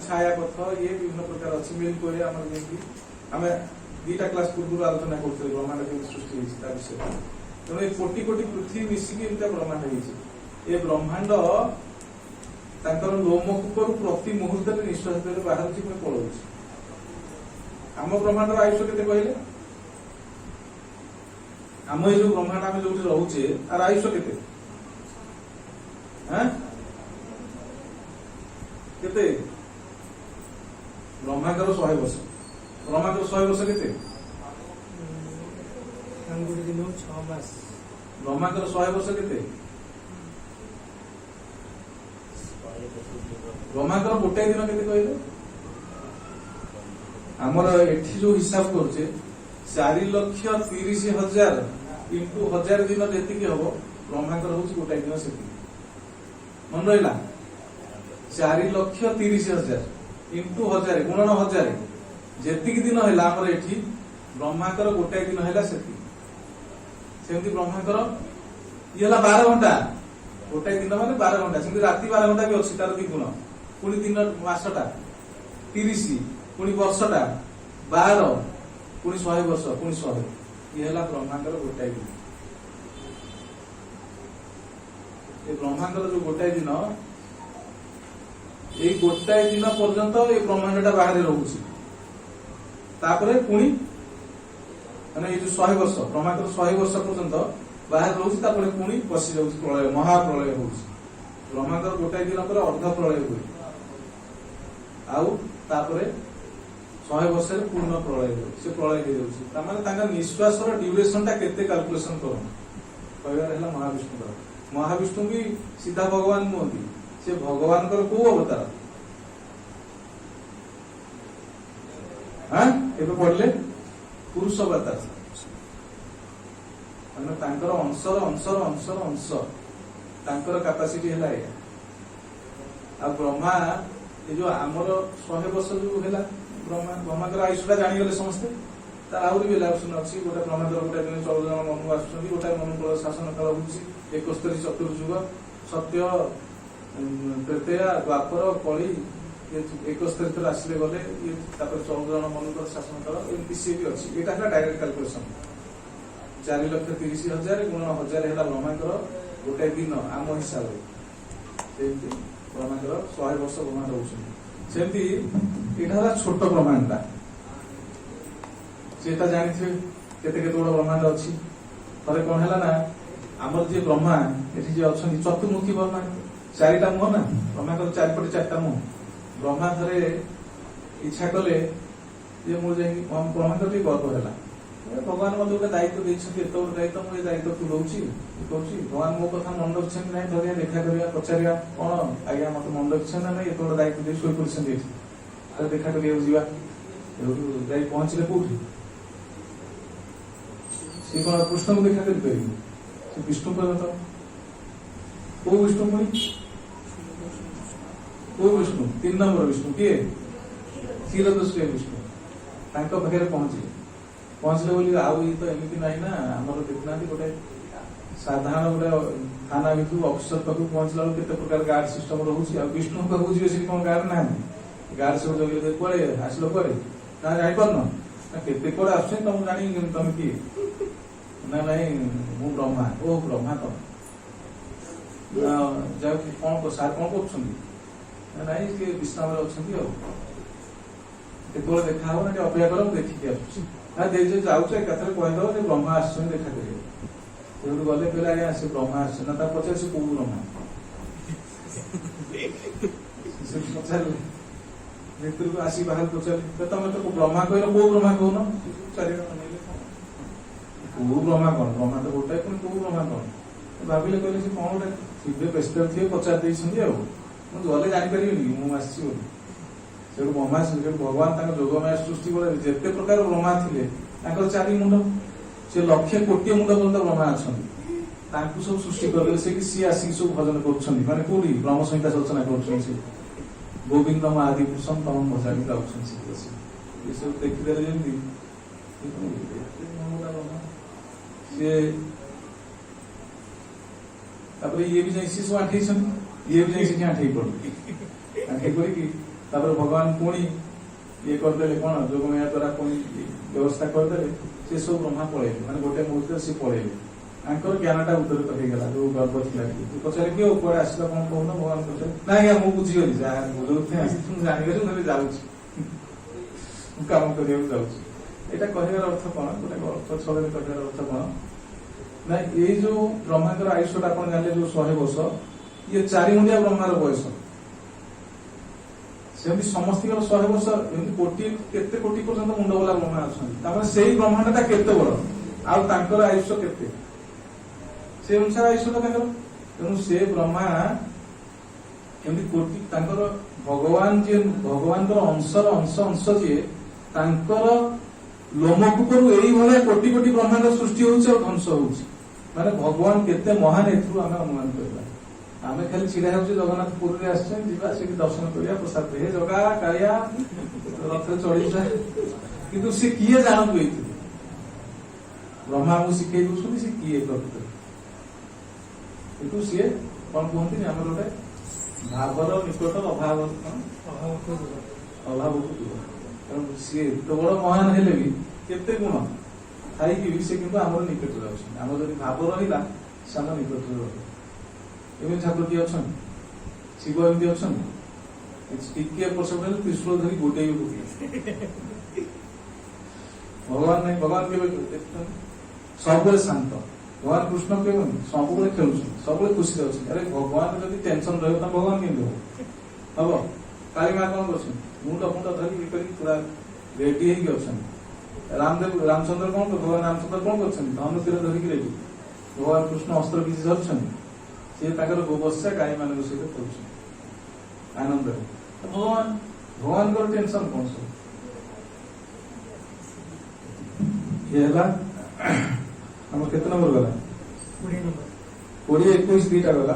[SPEAKER 2] छाया पथ ये विभिन्न प्रकार अच्छी मिल्क वे आम आम 2टा क्लास पूर्व आलोचना करते ब्रह्मांड के सृष्टि विषय तेणु ये कोटि कोटि पृथ्वी मिसिक एमती ब्रह्मांड है ब्रह्मांड तांकर लोमकूपर प्रति मुहूर्त निश्वास देवे बाहर पलाऊ आम ब्रह्मांड आयुष के कहले आम ये जो ब्रह्मांड आम जो रोचे आर आयुष के ब्रह्मांडर 100 वर्ष ब्रह्मांडर 100 वर्ष के ब्रह्मांडर 100 वर्ष के ब्रह्मांडर गोटे दिन के कहले आमर एठी जो हिसाब करछे 4,30,000 इंटू 1000 दिन जी हम ब्रह्मांडर हूँ गोटाए दिन से मन रहा 4,30,000 इंटू 1000 गुणन 1000 जी दिन है आमर एठी ब्रह्मांडर गोटाए दिन है सेमती ब्रह्मांडर ये 12 घंटा गोटाए दिन मैंने 12 घंटा सेमती राति 12 घंटा भी अच्छी तार द्विगुण पुणी दिन मसटा 30 पुणी वर्षटा 12 पुणी 100 वर्ष पुणी 100 ये है ब्रह्मांडर गोटाए दिन ये ब्रह्मांडर जो गोटाए दिन ଏଇ ଗୋଟାଏ ଦିନ ପର୍ଯ୍ୟନ୍ତ ଏ ବ୍ରହ୍ମାଣ୍ଡଟା ବାହାରେ ରହୁଛି। ତାପରେ ପୁଣି ମାନେ ଏଇ ଯୋଉ 100 ବର୍ଷ ବ୍ରହ୍ମାଣ୍ଡର 100 ବର୍ଷ ପର୍ଯ୍ୟନ୍ତ ବାହାରେ ରହୁଛି, ତାପରେ ପୁଣି ପଶି ଯାଉଛି, ପ୍ରଳୟ ମହାପ୍ରଳୟ ହଉଛି। ବ୍ରହ୍ମାଣ୍ଡର ଗୋଟାଏ ଦିନ ପରେ ଅର୍ଧ ପ୍ରଳୟ ହୁଏ, ଆଉ ତାପରେ 100 ବର୍ଷରେ ପୂର୍ଣ୍ଣ ପ୍ରଳୟ ହୁଏ, ସେ ପ୍ରଳୟ ହେଇଯାଉଛି। ତାମାନେ ତାଙ୍କ ନିଶ୍ୱାସର ଡ୍ୟୁରେସନ ଟା କେତେ କାଲକୁଲେସନ କରନ୍ତୁ। କହିବାର ହେଲା ମହାବିଷ୍ଣୁଙ୍କର। ମହାବିଷ୍ଣୁ ବି ସିଧା ଭଗବାନ ନୁହନ୍ତି, ସେ ଭଗବାନଙ୍କର କୋଉ ଅବତାର? ଏବେ ପଢିଲେ ପୁରୁଷ ଅବତାର, ମାନେ ତାଙ୍କର ଅଂଶର ଅଂଶର ଅଂଶର ଅଂଶ, ତାଙ୍କର କାପାସିଟି ହେଲା ଏଇଆ। ଆଉ ବ୍ରହ୍ମା ଏ ଯୋଉ ଆମର 100 ବର୍ଷ ଯୋଉ ହେଲା ବ୍ରହ୍ମାଙ୍କର ଆୟୁଷଟା ଜାଣିଗଲେ ସମସ୍ତେ। ତାର ଆହୁରି ବି ଲାଭସନ ଅଛି। ଗୋଟେ ବ୍ରହ୍ମାଙ୍କର ଗୋଟେ ଦିନ 14 ଜଣ ମନୁ ଆସୁଛନ୍ତି, ଗୋଟେ ମନୁକୁଳ ଶାସନ କାଳ ହଉଛି 71 ଚତୁର୍ଯୁଗ, ସତ୍ୟ ତ୍ରେତୟା ଦ୍ୱାପର କଳି 71 ଥର ଆସିଲେ ଗଲେ, ତାପରେ 14 ଜଣ ମନୁଙ୍କର ଶାସନ କାଳ, ଏମିତି ସିଏ ବି ଅଛି। ଏଇଟା ହେଲା ଡାଇରେକ୍ଟ କାଲକୁଲେସନ। 4,30,000 ଗୁଣ 1000 ହେଲା ବ୍ରହ୍ମାଙ୍କର ଗୋଟେ ଦିନ ଆମ ହିସାବରେ। ସେମିତି ବ୍ରହ୍ମାଙ୍କର 100 ବର୍ଷ ବ୍ରହ୍ମାଣ୍ଡ ରହୁଛନ୍ତି। ସେମିତି ଏଇଟା ହେଲା ଛୋଟ ବ୍ରହ୍ମାଣ୍ଡଟା। ସେଟା ଜାଣିଥିବେ କେତେ କେତେ ବଡ ବ୍ରହ୍ମାଣ୍ଡ ଅଛି। ଥରେ କଣ ହେଲା ନା, ଆମର ଯିଏ ବ୍ରହ୍ମା ଏଠି ଯିଏ ଅଛନ୍ତି ଚତୁର୍ମୁଖୀ ବ୍ରହ୍ମା, 4ଟା ମୁହଁ ନା, ବ୍ରହ୍ମାଙ୍କର 4 ପଟେ 4ଟା ମୁହଁ। ବ୍ରହ୍ମା ଥରେ ଇଚ୍ଛା କଲେ ଯେ ମୁଁ ଯାଇକି, ବ୍ରହ୍ମାଙ୍କର ଟିକେ ଗର୍ବ ହେଲା, ଭଗବାନ ମତେ ଗୋଟେ ଦାୟିତ୍ୱ ଦେଇଛନ୍ତି, ଏତେ ବଡ ଦାୟିତ୍ୱ, ମୁଁ ଏ ଦାୟିତ୍ୱ ତୁଲଉଛି କହୁଛି, ଭଗବାନ ମୋ କଥା ମନେ ରଖିଛନ୍ତି ନାଇଁ, ଧରିବା ଦେଖା କରିବା ପଚାରିବା, କଣ ଆଜ୍ଞା ମତେ ମନେ ରଖିଛନ୍ତି ନା ନାଇଁ, ଏତେ ବଡ ଦାୟିତ୍ୱ ଦେଇ ଶୋଇପଡିଛନ୍ତି ଏଠି, ଦେଖା କରିବାକୁ ଯିବା। ଯାଇ ପହଞ୍ଚିଲେ କୋଉଠି? ସେ କଣ କୃଷ୍ଣଙ୍କୁ ଦେଖା କରିପାରିବେ? ସେ ବିଷ୍ଣୁ ପର୍ଯ୍ୟନ୍ତ। କୋଉ ବିଷ୍ଣୁ ପୁଣି? କୋଉ ବିଷ୍ଣୁ? 3 ନମ୍ବର ବିଷ୍ଣୁ କିଏ? କ୍ଷୀରଦୃଷ୍ଟି ବିଷ୍ଣୁ। ତାଙ୍କ ପାଖରେ ପହଞ୍ଚିଲେ ବୋଲି, ଆଉ ଇଏ ତ ଏମିତି ନାହିଁ ନା, ଆମର ଦେଖୁନାହାନ୍ତି ଗୋଟେ ସାଧାରଣ ଗୋଟେ ଥାନା ଭିତରୁ ଅଫିସର ପାଖକୁ ପହଞ୍ଚିଲା ବେଳକୁ କେତେ ପ୍ରକାର ଗାର୍ଡ ସିଷ୍ଟମ ରହୁଛି। ଆଉ ବିଷ୍ଣୁ ପାଖକୁ ଯିବେ, ସେଠି କଣ ଗାର୍ଡ ନାହାନ୍ତି? ଗାର୍ଡ ସବୁ ଜଗିଲେ, କୁଆଡେ ଆସିଲ, କୁଆଡେ ନା ଜାଣିପାରୁନ, ନା କେତେ କୁଆଡେ ଆସୁଛନ୍ତି, ତମକୁ ଜାଣି ତମେ କିଏ? ନା ନାଇଁ ମୁଁ ବ୍ରହ୍ମା। ଓ ବ୍ରହ୍ମା ତମେ ଯାଉ, କଣ ସାର୍ କଣ କରୁଛନ୍ତି? ନାଇଁ ସେ ବିଶ୍ରାମରେ ଅଛନ୍ତି, ଆଉ କେତେବେଳେ ଦେଖା ହବ ନା, ଟିକେ ଅପେକ୍ଷା କର, ମୁଁ ଦେଖିକି ଆସୁଛି। ନା ଯାଉଛ ଏକାଥରେ କହିଦବ ଯେ ବ୍ରହ୍ମା ଆସିଛନ୍ତି ଦେଖା କରିବେ। ସେଠୁ ଗଲେ କହିଲେ ଆଜ୍ଞା ସେ ବ୍ରହ୍ମା ଆସିଛନ୍ତି ନା, ତା ପଚାରେ ସେ କୋଉ ବ୍ରହ୍ମା? ସେଠୁ ପଚାରିଲେ, ଭିତରକୁ ଆସି ବାହାରେ ପଚାରିଲେ, ତମେ ତ ବ୍ରହ୍ମା କହିଲ, କୋଉ ବ୍ରହ୍ମା କହୁନ? ଚାରିଜଣ ନେଇଲେ, କୋଉ ବ୍ରହ୍ମା କଣ? ବ୍ରହ୍ମା ତ ଗୋଟାଏ, ପୁଣି କୋଉ ବ୍ରହ୍ମା କଣ? ଭାବିଲେ, କହିଲେ ସେ କଣ ଗୋଟେ ଥିବେ, ବ୍ୟସ୍ତ ଥିବେ, ପଚାରି ଦେଇଛନ୍ତି, ଆଉ ମୁଁ ଗଲେ ଜାଣିପାରିବିନି କି ମୁଁ ଆସିଛି ବୋଲି। ସେଠୁ ବ୍ରହ୍ମା, ସେଠୁ ଭଗବାନ ତାଙ୍କ ଯୋଗମାୟା ସୃଷ୍ଟି ବେଳେ ଯେତେ ପ୍ରକାର ବ୍ରହ୍ମା ଥିଲେ, ତାଙ୍କର 4 ମୁଣ୍ଡ, ସେ 1,00,000 କୋଟି ମୁଣ୍ଡ ପର୍ଯ୍ୟନ୍ତ ବ୍ରହ୍ମା ଅଛନ୍ତି। ତାଙ୍କୁ ସବୁ ସୃଷ୍ଟି କରିଦେଲେ, ସେଇଠି ସିଏ ଆସିକି ସବୁ ଭଜନ କରୁଛନ୍ତି। ମାନେ କୋଉଠି? ବ୍ରହ୍ମ ସଂହିତା ରଚନା କରୁଛନ୍ତି। ସେ ଗୋବିନ୍ଦ ଆଦି ପୁରୁଷମ ତମ ଭଜାଡ଼ି ଗାଉଛନ୍ତି। ଏସବୁ ଦେଖିଦେଲେ ଯେମିତି ସିଏ, ତାପରେ ଇଏ ବି ଯାଇ ସିଏ ସବୁ ଆଣ୍ଠେଇଛନ୍ତି, ଇଏ ବି ଯାଇ ସେଠି ଆଣ୍ଠେଇ ପଡିଲେ। ଆଣ୍ଠେଇ ପଡିକି ତାପରେ ଭଗବାନ ପୁଣି ଇଏ କରିଦେଲେ, କଣ ଯୋଗମାୟା ଦ୍ଵାରା ପୁଣି ବ୍ୟବସ୍ଥା କରିଦେଲେ। ସେ ସବୁ ବ୍ରହ୍ମା ପଳେଇଲେ, ମାନେ ଗୋଟେ ମୁହୂର୍ତ୍ତରେ ସେ ପଳେଇଲେ। ତାଙ୍କର ଜ୍ଞାନଟା ଉତ୍ତରିତ ହେଇଗଲା, ଯୋଉ ଗର୍ବ ଥିଲା। ପଚାରେ କିଏ କୁଆଡେ ଆସିଲା କଣ କହୁନ? ଭଗବାନ ପଚାରେ, ନା ଆଜ୍ଞା ମୁଁ ବୁଝିଗଲି, ଯାହା ଯୋଉଥିପାଇଁ ଆସିଛି ମୁଁ ଜାଣିଗଲି, ମୁଁ ଏବେ ଯାଉଛି, ମୁଁ କାମ କରିବାକୁ ଯାଉଛି। ଏଇଟା କହିବାର ଅର୍ଥ କଣ? ଗୋଟେ ଅର୍ଥ ଛଳରେ କହିବାର ଅର୍ଥ କଣ ନା, ଏଇ ଯୋଉ ବ୍ରହ୍ମାଙ୍କର ଆୟୁଷଟା ଆପଣ ଜାଣିଲେ, ଯୋଉ 100 ବର୍ଷ, ଇଏ 4 ମୁଣ୍ଡିଆ ବ୍ରହ୍ମାର ବୟସ। ସେମିତି ସମସ୍ତଙ୍କର 100 ବର୍ଷ, ଏମିତି କୋଟି କେତେ କୋଟି ପର୍ଯ୍ୟନ୍ତ ମୁଣ୍ଡ ବୋଲା ବ୍ରହ୍ମା ଅଛନ୍ତି। ତାପରେ ସେଇ ବ୍ରହ୍ମାଣ୍ଡଟା କେତେ ବଡ, ଆଉ ତାଙ୍କର ଆୟୁଷ କେତେ, ସେ ଅନୁସାରେ ଆୟୁଷଟା ତାଙ୍କର। ତେଣୁ ସେ ବ୍ରହ୍ମା ଏମିତି କୋଟି, ତାଙ୍କର ଭଗବାନ ଯିଏ, ଭଗବାନଙ୍କର ଅଂଶର ଅଂଶ ଅଂଶ ଯିଏ, ତାଙ୍କର ଲୋମକୂପରୁ ଏଇଭଳିଆ କୋଟି କୋଟି ବ୍ରହ୍ମାଣ୍ଡ ସୃଷ୍ଟି ହଉଛି ଆଉ ଧ୍ୱଂସ ହଉଛି। ମାନେ ଭଗବାନ କେତେ ମହାନ, ଏଥିରୁ ଆମେ ଅନୁମାନ କରିବା। ଆମେ ଖାଲି ଛିଡା ହେଉଛି, ଜଗନ୍ନାଥ ପୁରୀରେ ଆସିଛନ୍ତି, ଯିବା ସେଠି ଦର୍ଶନ କରିବା, ପ୍ରସାଦ ହେ ଜଗା କାଳିଆ ରଥରେ ଚଢିଯିବା, କିନ୍ତୁ ସେ କିଏ ଜାଣନ୍ତୁ ଏଇଥିରୁ। ବ୍ରହ୍ମା ଆମକୁ ଶିଖେଇ ଦଉଛନ୍ତି ସେ କିଏ ପ୍ରକୃତରେ। କିନ୍ତୁ ସିଏ କଣ କୁହନ୍ତିନି, ଆମର ଗୋଟେ ଭାବର ନିକଟ ଅଭାବକୁ ଦୂର। ତେଣୁ ସିଏ ଏତେ ବଡ ମହାନ ହେଲେ ବି, କେତେ ଗୁଣ ଥାଇକି ବି ସେ କିନ୍ତୁ ଆମର ନିକଟରେ ଅଛନ୍ତି। ଆମର ଯଦି ଭାବ ରହିଲା, ସେ ଆମ ନିକଟରେ ରହିବ। ଏମିତି ଠାକୁର କିଏ ଅଛନ୍ତି? ଶିବ ଏମିତି ଅଛନ୍ତି? ଟିକେ ଏପଟ ସେପଟ ହେଲେ ତ୍ରିଶୂଳ ଧରି ଗୋଟେଇ ପକେଇଲେ। ଭଗବାନ ନାହିଁ, ଭଗବାନ କେବେ ଦେଖୁଛନ୍ତି ସବୁବେଳେ ଶାନ୍ତ। ଭଗବାନ କୃଷ୍ଣ କେବେ ସବୁବେଳେ ଖେଳୁଛନ୍ତି, ସବୁବେଳେ ଖୁସିରେ ଅଛନ୍ତି। ଆରେ ଭଗବାନ ଯଦି ଟେନସନ ରହିବ ତାହେଲେ ଭଗବାନ କେମିତି ହବ? କାଳୀ ମା କଣ କରୁଛନ୍ତି? ମୁଣ୍ଡ ଫୁଣ୍ଡ ଧରି ଇଏ କରିକି ପୁରା ରେଡି ହେଇକି ଅଛନ୍ତି। ରାମଚନ୍ଦ୍ର କଣ ଭଗବାନ ରାମଚନ୍ଦ୍ର କଣ କରୁଛନ୍ତି? ଧନୁ ତୀର ଧରିକି ରେଡି। ଭଗବାନ କୃଷ୍ଣ ଅସ୍ତ୍ର କିଛି ଧରୁଛନ୍ତି, ସିଏ ତାଙ୍କର ଗୋବର୍ଷା ଗାଈ ମାନଙ୍କ ସହିତ କରୁଛନ୍ତି ଆନନ୍ଦରେ। ଭଗବାନଙ୍କର ଟେନସନ କଣ ସବୁ? ଇଏ ହେଲା ଆମର କେତେ ନମ୍ବର ଗଲା?
[SPEAKER 3] 20 ନମ୍ବର
[SPEAKER 2] 20, 21 ଦିଟା ଗଲା।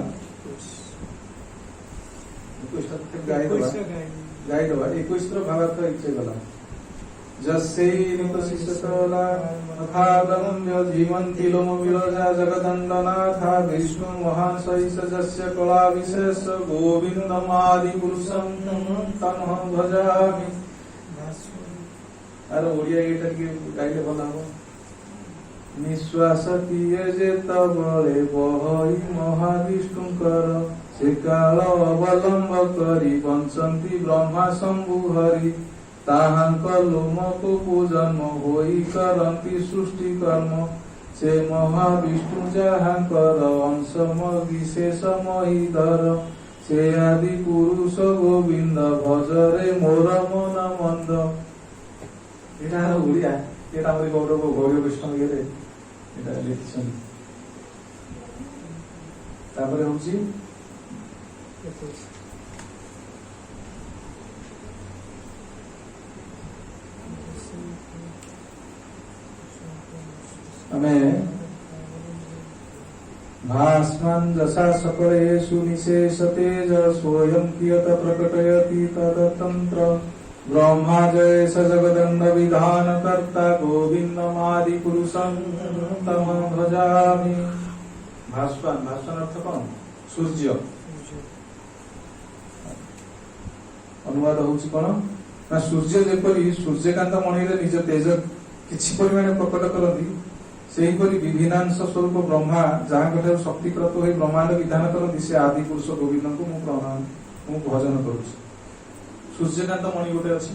[SPEAKER 2] 21ଟା ଗାଇଦବା 21 ର ଭାବାର୍ଥ ଇচ্ছে ଗଲା। ଯସ୍ୟୈ ନିତଶିଷତଲା ତଥାବ୍ରହ୍ମ୍ୟ ଜୀବନ୍ତି ଲୋମ ବିରଜା ଜଗଦଣ୍ଡନାଥା ବିଷ୍ଣୁ ମହାଶୈଷ ଯସ୍ୟ କଳା ବିଶେଷ ଗୋବିନ୍ଦମାଦି ପୁରୁଷଂ ତମଃ ଭଜାମି। ଆର ଓଡ଼ିଆ ଏଇଟା ଟିକେ ଗାଇଲେ ଭଲ ହବ। ନିଶ୍ୱାସ ଦିଏ ଯେତେବେଳେ ବହଇ ମହାବିଷ୍ଣୁଙ୍କର ସେ କାଳ ଅବଲମ୍ବ କରି ବଞ୍ଚନ୍ତି ବ୍ରହ୍ମା ଶମ୍ଭୁ ହରି। ତାହାଙ୍କ ଲୋମକୁ ପୂଜନ ହୋଇ କରନ୍ତି ସୃଷ୍ଟି କର୍ମ। ସେ ମହାବିଷ୍ଣୁ ଯାହାଙ୍କର ଅଂଶମ ବିଶେଷ ମହିଧର। ସେ ଆଦି ପୁରୁଷ ଗୋବିନ୍ଦ ଭଜରେ ମୋର ମନ ମନ୍ଦ। ଏଇଟା ଓଡ଼ିଆ, ଏଇଟା ଆମର ଗୌରବ ବୈଷ୍ଣବ ଇଏରେ ଏଇଟା ଲେଖିଛନ୍ତି। ତାପରେ ହଉଛି ଆମେ भास्मन् जसा सकलेषु निशेषतेज स्वयं कियत प्रकटयति तदतन्त्र। ब्रह्मा जय स जगदण्ड विधान कर्ता गोविन्दमादि पुरुषं तमं भजामि। भास्वान, भास्वान अर्थ कौन? सूर्य। अनुवाद होउछि कोन ना सूर्य जेपरि सूर्यकांत मणिरे निज तेज किछि परिमाण प्रकट करती सेहीपरि विभिन्नांश स्वरूप ब्रह्मा जहाँ शक्तिप्रत हो ब्रह्मांड विधान करती से आदि पुरुष गोविंद को मु भजन करुछि। सूर्यकांत मणि गोटे अछि।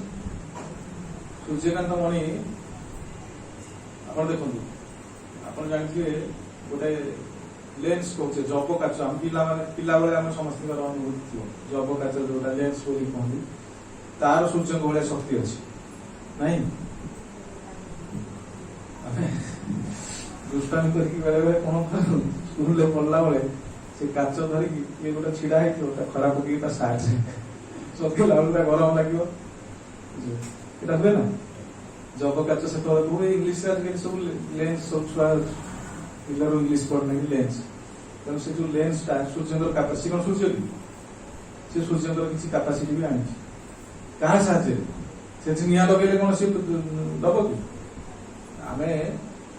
[SPEAKER 2] सूर्यकांत मणि आपण देखंतु, आपण जानथिबे गोटे लेंस कहते जब काच हम पिला बेले आम समस्त अनुभूति थी जब काच जो लेंस बोली कहते तार सूर्य भाया शक्ति अच्छी नहीं। दुष्टामी करके बेले बेले कौन स्कूल पढ़ला बेले से काच धरिकी ये गोटे छिड़ा है खरा पकई साइड चौकीला बेले गरम लगे हुए ना जब काच से इंग्लीश सब लेंस सब छुआ पिलर इंग्लीश पढ़ने लेंस तेणु से जो लेंस टा सूर्य कैपेसिटी कौन सूर्य की से सूर्य किसी कैपेसिटी भी आनी क्या साहाଯ୍ୟ से निआ लगे कौन सी दब कि आम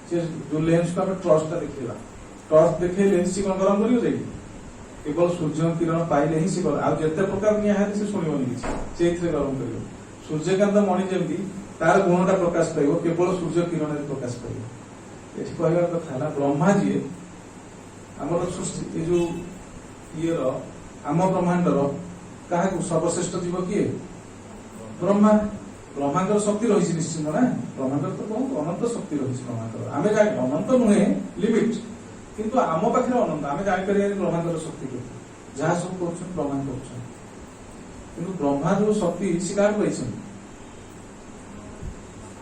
[SPEAKER 2] से जो लेंस को आम टर्चटा देखा टर्च देखे सी कौन गरम कर केवल सूर्य किरण पाइले ही सी आते प्रकार निआ है से शुणनी किसी से गरम कर सूर्यकांत मणि जमी तार गुणटा प्रकाश पाइब केवल सूर्य किरण प्रकाश पाइब। ये कहवा कथा है ब्रह्मा जी आमर सृष्टि ये जो ये आम ब्रह्मांडर क्या सर्वश्रेष्ठ जीव किए ब्रह्मा। ब्रह्मांडर शक्ति रही निश्चित ना ब्रह्मांडर तो बहुत अनंत शक्ति रही ब्रह्मांडर आम जाए अनंत नुहे लिमिट किंतु आम पाखे अनंत आम जापर ब्रह्मांडर शक्ति के जहाँ सब कर ब्रह्मा कर ब्रह्मा जो शक्ति सी क्या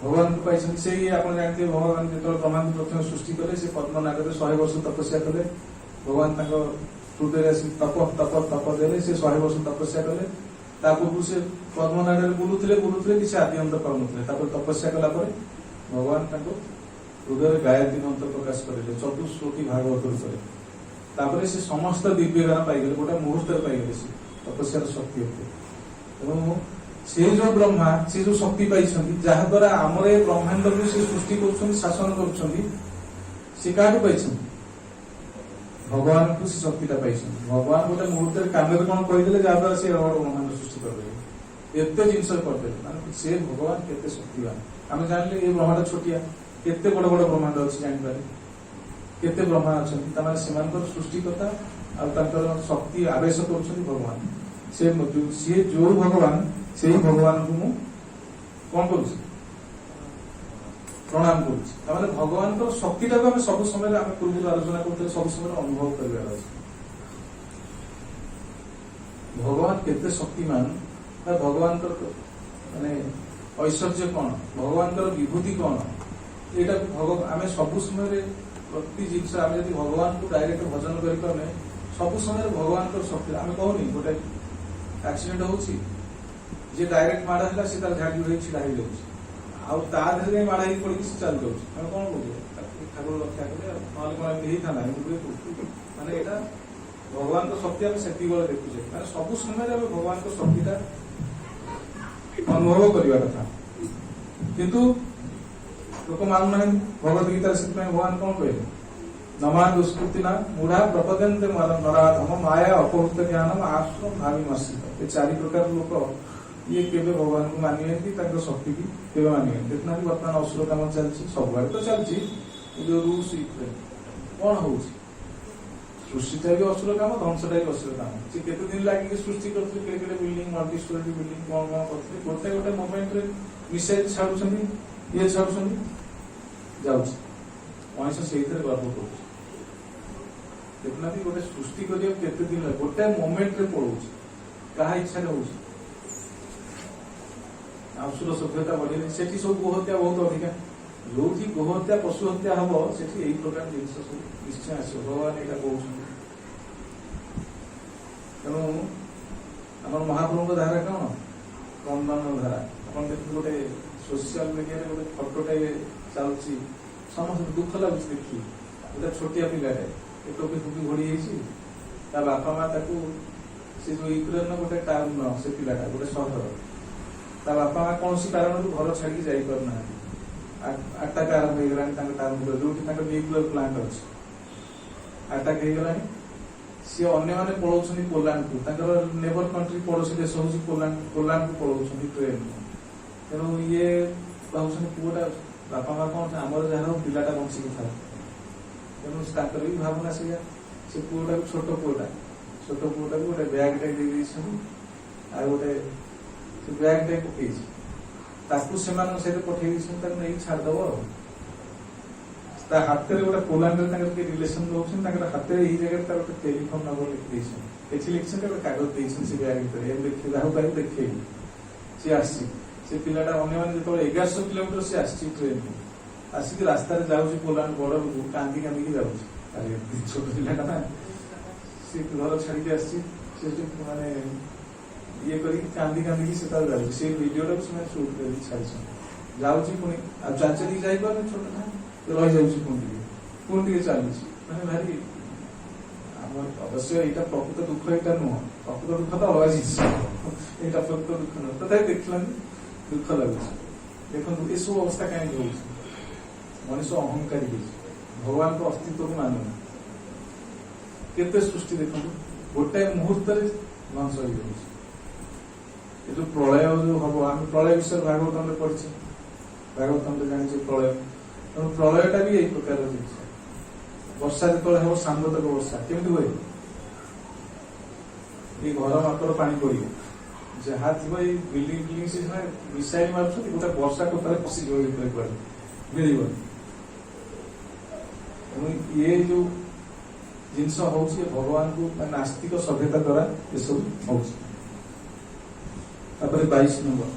[SPEAKER 2] भगवान को पाई से आप जानते भगवान जो ब्रह्मांड प्रथम सृष्टि कले से पद्मनागर 100 वर्ष तपस्या कले भगवान हृदय तप तप तप देले से 100 वर्ष तपस्या कले पूर्व से पद्मनागर बुलुले किसी आदि अंत पाने तपस्या कला भगवान हृदय गायत्री मंत्र प्रकाश करेंगे 24 श्लोकी भागवत रूप से समस्त दिव्य ज्ञान पाइगले गोटे मुहूर्त पाइगले से तपस्यार शक्ति तेणु से जो ब्रह्मा से जो शक्ति पाई जहा द्वारा आमर ए ब्रह्मांड को से सृष्टि कर शासन कर भगवान को से शक्तिटा पाई भगवान गोटे मुहूर्त कान कौन कहीदे जहाद्वारा से ब्रह्मांड सृष्टि करदे एत जिन करदे से भगवान केते शक्तिवान आम जानले ये ब्रह्मांड छोटिया केते बड़ बड़ ब्रह्मांड अच्छी जापारे केते ब्रह्मा अच्छा सृष्टिकर्ता आर शक्ति आवेश कर भगवान सी जो भगवान से भगवान को मु कौन करुଛି प्रणाम करुଛି भगवान को शक्ति टाक आम सब समय आम पूर्व आलोचना करते सब समय अनुभव कर भगवान केते शक्तिमान भगवान माने ऐश्वर्य कौन भगवान विभूति कौन यहाँ आम सब समय प्रति जिस आम जब भगवान को डायरेक्ट भजन करें सब समय भगवान शक्ति आम कहूनी गोटे एक्सीडेंट होची जे डायरेक्ट माड़ा है सी तार झाड़ी हो छिड़ा हो जाऊँ आउ माड़ा ही पड़ी से चल जाऊँ आम कौन कहे ठाकुर रक्षा करें ना कौन था माने यहाँ भगवान शक्ति आम से देखुचे मैं सब समय भगवान शक्तिटा अनुभव करवा कथा किंतु लोक मानु ना भगवत गीता से भगवान कौन कहले नमा दुष्कृति ना मूढ़ा प्रपदंते नराधम माया अपहृत ज्ञानम आश्रम भावी मस्तित ये 4 प्रकार लोक ये केवे भगवान को मानिए शक्ति की केवे मानिए देखना बर्तमान असुर काम चलती सब तो चलती जो रूस कौन हो सृष्टिटा भी असुर काम ध्वंसटा भी असुर काम सी केते दिन लगे सृष्टि करते बिल्डिंग मल्टी स्टोरी बिल्डिंग कौन कौन करते गोटे गोटे मोमेंट रे मिसाइल छाड़ुछन ये छाड़ुछन जाउछ मनुष्य से गर्व कर देखना भी गोटे सृष्टि करिया केते दिन लगे गोटे मोमेंट रे पड़ुछ कहा इच्छा हो असुर सभ्यता बढ़े से सब गोहत्या बहुत अधिका जो गोहत्या पशु हत्या हम से यही प्रकार जिन सब निश्चय आस भगवान यहाँ कौन तेणु आम महाप्रभु धारा कौन क्रंदन धारा आप देखिए गोटे सोशल मीडिया गोटे फटोटे चलुची समस्त दुख लगुच देखिए गोटे छोटिया पिलाटे टोपी फुपी घोड़ी ता बापा माँ से जो यूक्रेन गोटे टाउन से पिलाटा गोटे सहर ता बापा माँ कौन कारण घर छाड़ी जाना आटाक आरंभ हो टाउन जो न्यूक्लियर प्लांट अच्छी आटाक हो सी अन्य पलाऊँ पोलांड को नेबर कंट्री पड़ोसी देश हूँ पोलांड को पलाऊँ ट्रेन तेणु ये भावुन पुआटा बापा माँ कौन आमर जहाँ पिलाटा बंचिक था तेणु भी भावना से पुआटा छोट पुआटा गोटे बैग टे आ गोटे बैग टे पकई से पठे छाड़देव हाथ में गोटे पोलांड रिलेसन रोचे हाथ में जगह गोटे टेलीफोन नंबर लिखी लिखी गोटे कागज से बैग देखिए जहाँ देखे सी आसी पिलाटा अन्य जो 1100 किलोमीटर से आसी ट्रेन आसिक रास्त जाऊँगी पोलांड बॉर्डर को कांदी कांदी जाऊँगी छोट पिलाटा ना सी घर छाड़ी आसी माने ये कांदी कांदी से जाऊँगी से वीडियोटा भी सुट कर छाड़ी जाऊँगी पुणी आ चाचरी जापर छोटा रही जाऊँगी पुणी चलुची मैंने भारी अवश्य यहाँ प्रकृत दुख यहाँ नुह प्रकृत दुख तो अलग जिस यहाँ प्रकृत दुख नुह तथा देखल दुख लगुच देखो ये सब अवस्था कहीं हो मनुष्य अहंकारी भगवान को अस्तित्व को मानुना केते सृष्टि देखो गोटे मुहूर्त ध्वंस हो जो प्रलय जो हम आम प्रलय विषय भागवतम में पढ़ी भागवतम जानी प्रलय तेणु प्रलयटा भी यही प्रकार जिन वर्षा जो हम सांगतक वर्षा केमी हुए ये घर मात्र पानी पड़े जहाँ थी बिल्डिंग बिल्डिंग से मिसाइल मार्च गोटे वर्षा टोटाल पशिज पड़े मिल ये जो जिनस हो भगवान को नास्तिक सभ्यता द्वारा ये सब हो 22 नंबर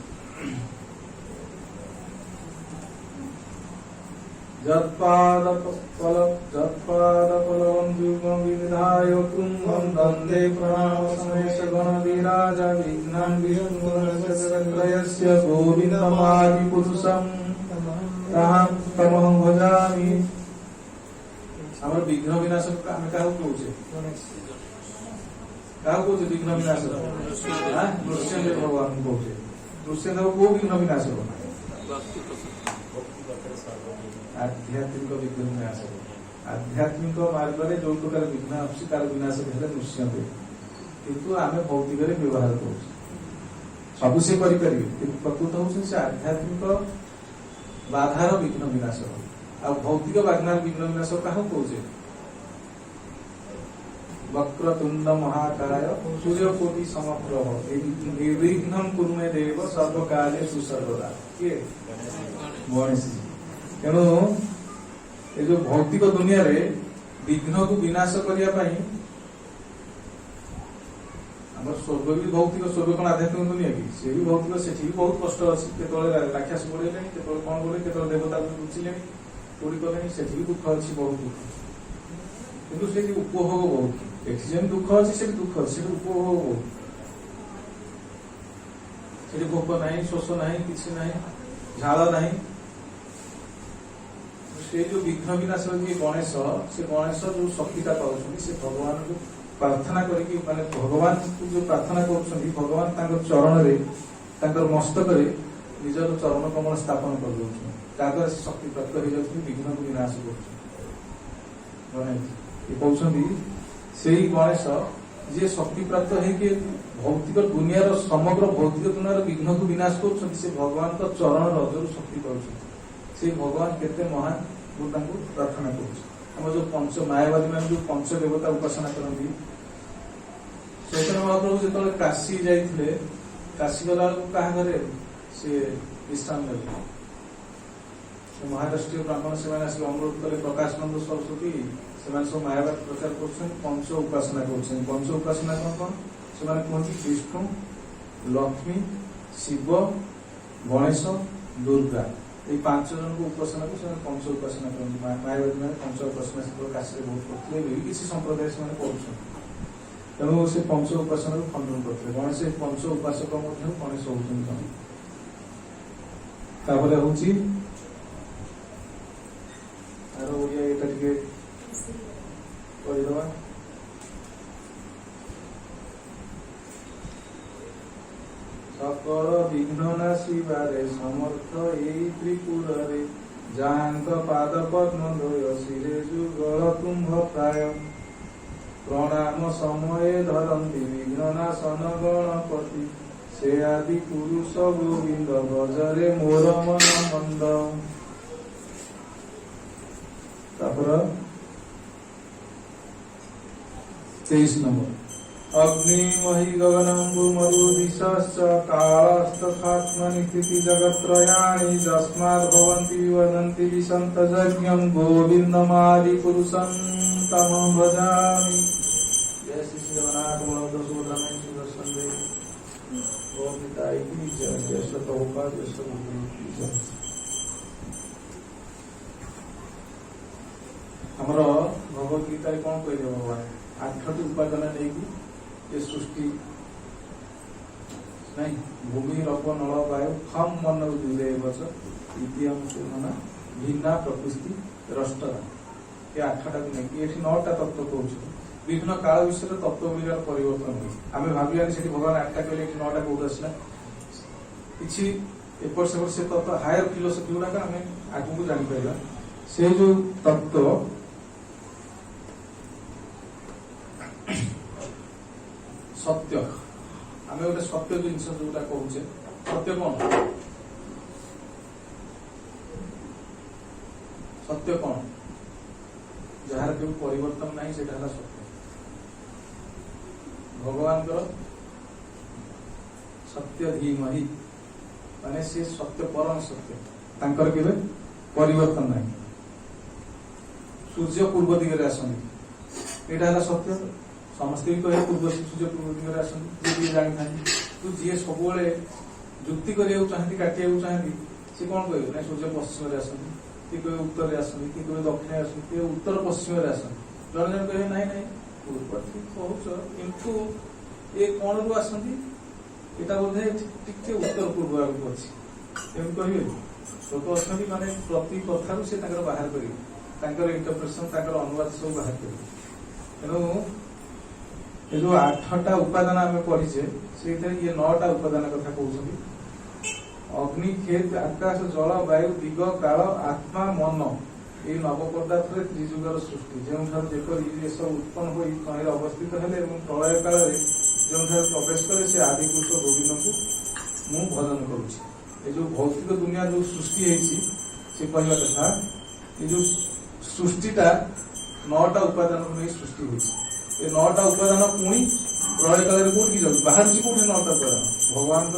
[SPEAKER 2] विधाय कुंभं दंदे प्रणाम समेश गण विराज विघ्नं विष्णुरस्य गोविंदमादि पुरुषं तमहं भजामि आम विघ्न विनाशक आम क्या कहे क्या कहे विघ्न विनाशक नृसिंह भगवान कहे नृसिंह को विघ्न विनाशक आध्यात्मिक विघ्न विनाशक आध्यात्मिक मार्ग में जो प्रकार विघ्न आसी तार विनाशक है नृसिंह किंतु आम भौतिक व्यवहार कर सब से प्रकृत हूँ से आध्यात्मिक बाधार विघ्न विनाशक आ भौतिक बाधार विघ्न विनाशक क्या कहे वक्रतुंड महाकाय सूर्यकोटि समप्रभ निर्विघ्नं कुरु मे देव सर्वकालेषु सर्वदा। किए गणेश जी। तेणु ये जो भौतिक दुनिया रे विघ्न को विनाश करने स्वर्ग भी भौतिक, स्वर्ग कौन आध्यात्मिक दुनिया की, सी भी भौतिक, से भी बहुत कष्ट अच्छी, केतले राक्षस बढ़ेले, केतले कौन बोले, केतले देवता लुचिले चोरी कले, से भी दुख अच्छी, बहुत दुख, किंतु से उपभोग बहुत। एटी जमी दुख अच्छी से दुख अच्छी, उपभोग बहुत, से भोक ना शोष ना कि ना झाड़ ना। से जो विघ्न विनाश गणेश, से गणेश जो शक्तिटा पाँच से भगवान को प्रार्थना करके माने भगवान को जो प्रार्थना कर भगवान चरण रे मस्तक रे निजर चरण कमल स्थापन कर द्वारा से शक्ति प्राप्त हो जाती, विघ्न को विनाश कर गणेश जी शक्ति प्राप्त है भौतिक दुनिया समग्र भौतिक दुनिया विघ्न को विनाश कर भगवान का चरण रजर शक्ति पाँच भगवान केते महान प्रार्थना कर। जो पंच मायावादी मान जो पंच देवता उपासना करती, चैतन्य महाप्रभु जो काशी जाते, काशी गला क्या घरे से विश्राम ने महाराष्ट्रीय ब्राह्मण से अनुरोध कले प्रकाशानंद सरस्वती से सब मायावाद प्रचार कर पंच उपासना कर। पंच उपासना कौन कौन से कहते विष्णु, लक्ष्मी, शिव, गणेश, दुर्गा, ये 5 जन को उपासना को पंच उपासना करते। मायावादी मैंने पंच उपासना से काशी बहुत करते, किसी संप्रदाय से कर तेणु से पंच उपासना को खंडन करते। गणेश पंच उपासक गणेश होती। सकल विघ्न नाशिबारे समर्थ एई त्रिपुर रे जांक पाद पद्म द्वय शिरे जुगल कुंभ प्राय प्रणाम समय धरती विघ्ननाशन गणपति से आदि पुरुष गोविंद भजरे मोर मन मंद। 23 नंबर अग्निमहि गगनम्बु मरुदिशश्च कालस्तथात्मनिकृति जगत्त्रयाणि तस्माद् भवन्ति विवदन्ति विसन्तजज्ञं गोविन्दमादिपुरुषं तमं भजामि। जय श्री जगन्नाथ बलभद्र सुभद्रा सुदर्शन देव गोपिताई की जय। जय श्री प्रभुपाद, जय श्री गुरुदेव की जय। हमर भगवत गीता कौन कह भगवान 8टी उपादान नहीं ये सृष्टि नहीं भूमि रप नल वायु खम मन इतिहास भिन्ना प्रकृति रष्टरा ये 8टा को नहीं ये 9टा तत्व कौन विभिन्न काल विषय तत्व गुलिकार परिवर्तन हुए आम भाविया से भगवान 8टा कहले 9टा कौट आसला कि एपट सेपट से तत्व हायर फिलोसफी गुड़ाक आम आगे जापर से जो तत्व सत्य आम गोटे सत्य जिनस जोटा कहे सत्य कौन सत्य कौन जार के परिवर्तन नहीं से सत्य भगवान सत्य धीमहि माने से सत्य परम सत्य तांकर केबे परिवर्तन नहीं सूर्य पूर्व दिगरे आसନ୍ତି एटा सत्य समस्ते भी कहे पूर्व सूर्य पूर्व दिगरे आसନ୍ତି जानी था तू जी सब जुक्ति करिया चाहती काटिया चाहती सी कौन कह ना सूर्य पश्चिम में आसନ୍ତି कि कहे उत्तर आसନ୍ତି कि कहे दक्षिण आसନ୍ତି उत्तर पश्चिम में आसନ୍ତି जन जन कहे नाई नाई पूर्व ठीक कहूच किंतु ये कौन रू आसନ୍ତି एटा बोधे टिके उत्तर पूर्व आगे अच्छी एम कहे लोक अच्छा माने प्रति कथारू से बाहर करेंगे इंटरप्रिटेशन अनुवाद सब बाहर करेंगे तेणु ये जो 8टा उपादान आम पढ़ीचे से ये 9टा उपादान कथा कहते अग्नि खेत आकाश जल वायु दिग काल आत्मा मन ये नव पदार्थ त्रिजुगर सृष्टि जो जेपरी सब उत्पन्न हो कहीं अवस्थित हेले प्रलय काल जो प्रवेश करे से आदि पुरुष गोविंद को मु भजन करुच्ची ये जो भौतिक दुनिया जो सृष्टि से कहवा कथा ये जो सृष्टिटा 9टा उपादान को नहीं सृष्टि होती ଏ 9ଟା ଉପାଦାନ ପୁଣି ପ୍ରଳୟ କାଳରେ କୋଉଠିକି ଯାଉଛି, ବାହାରୁଛି କୋଉଠି 9ଟା ଉପାଦାନ, ଭଗବାନଙ୍କ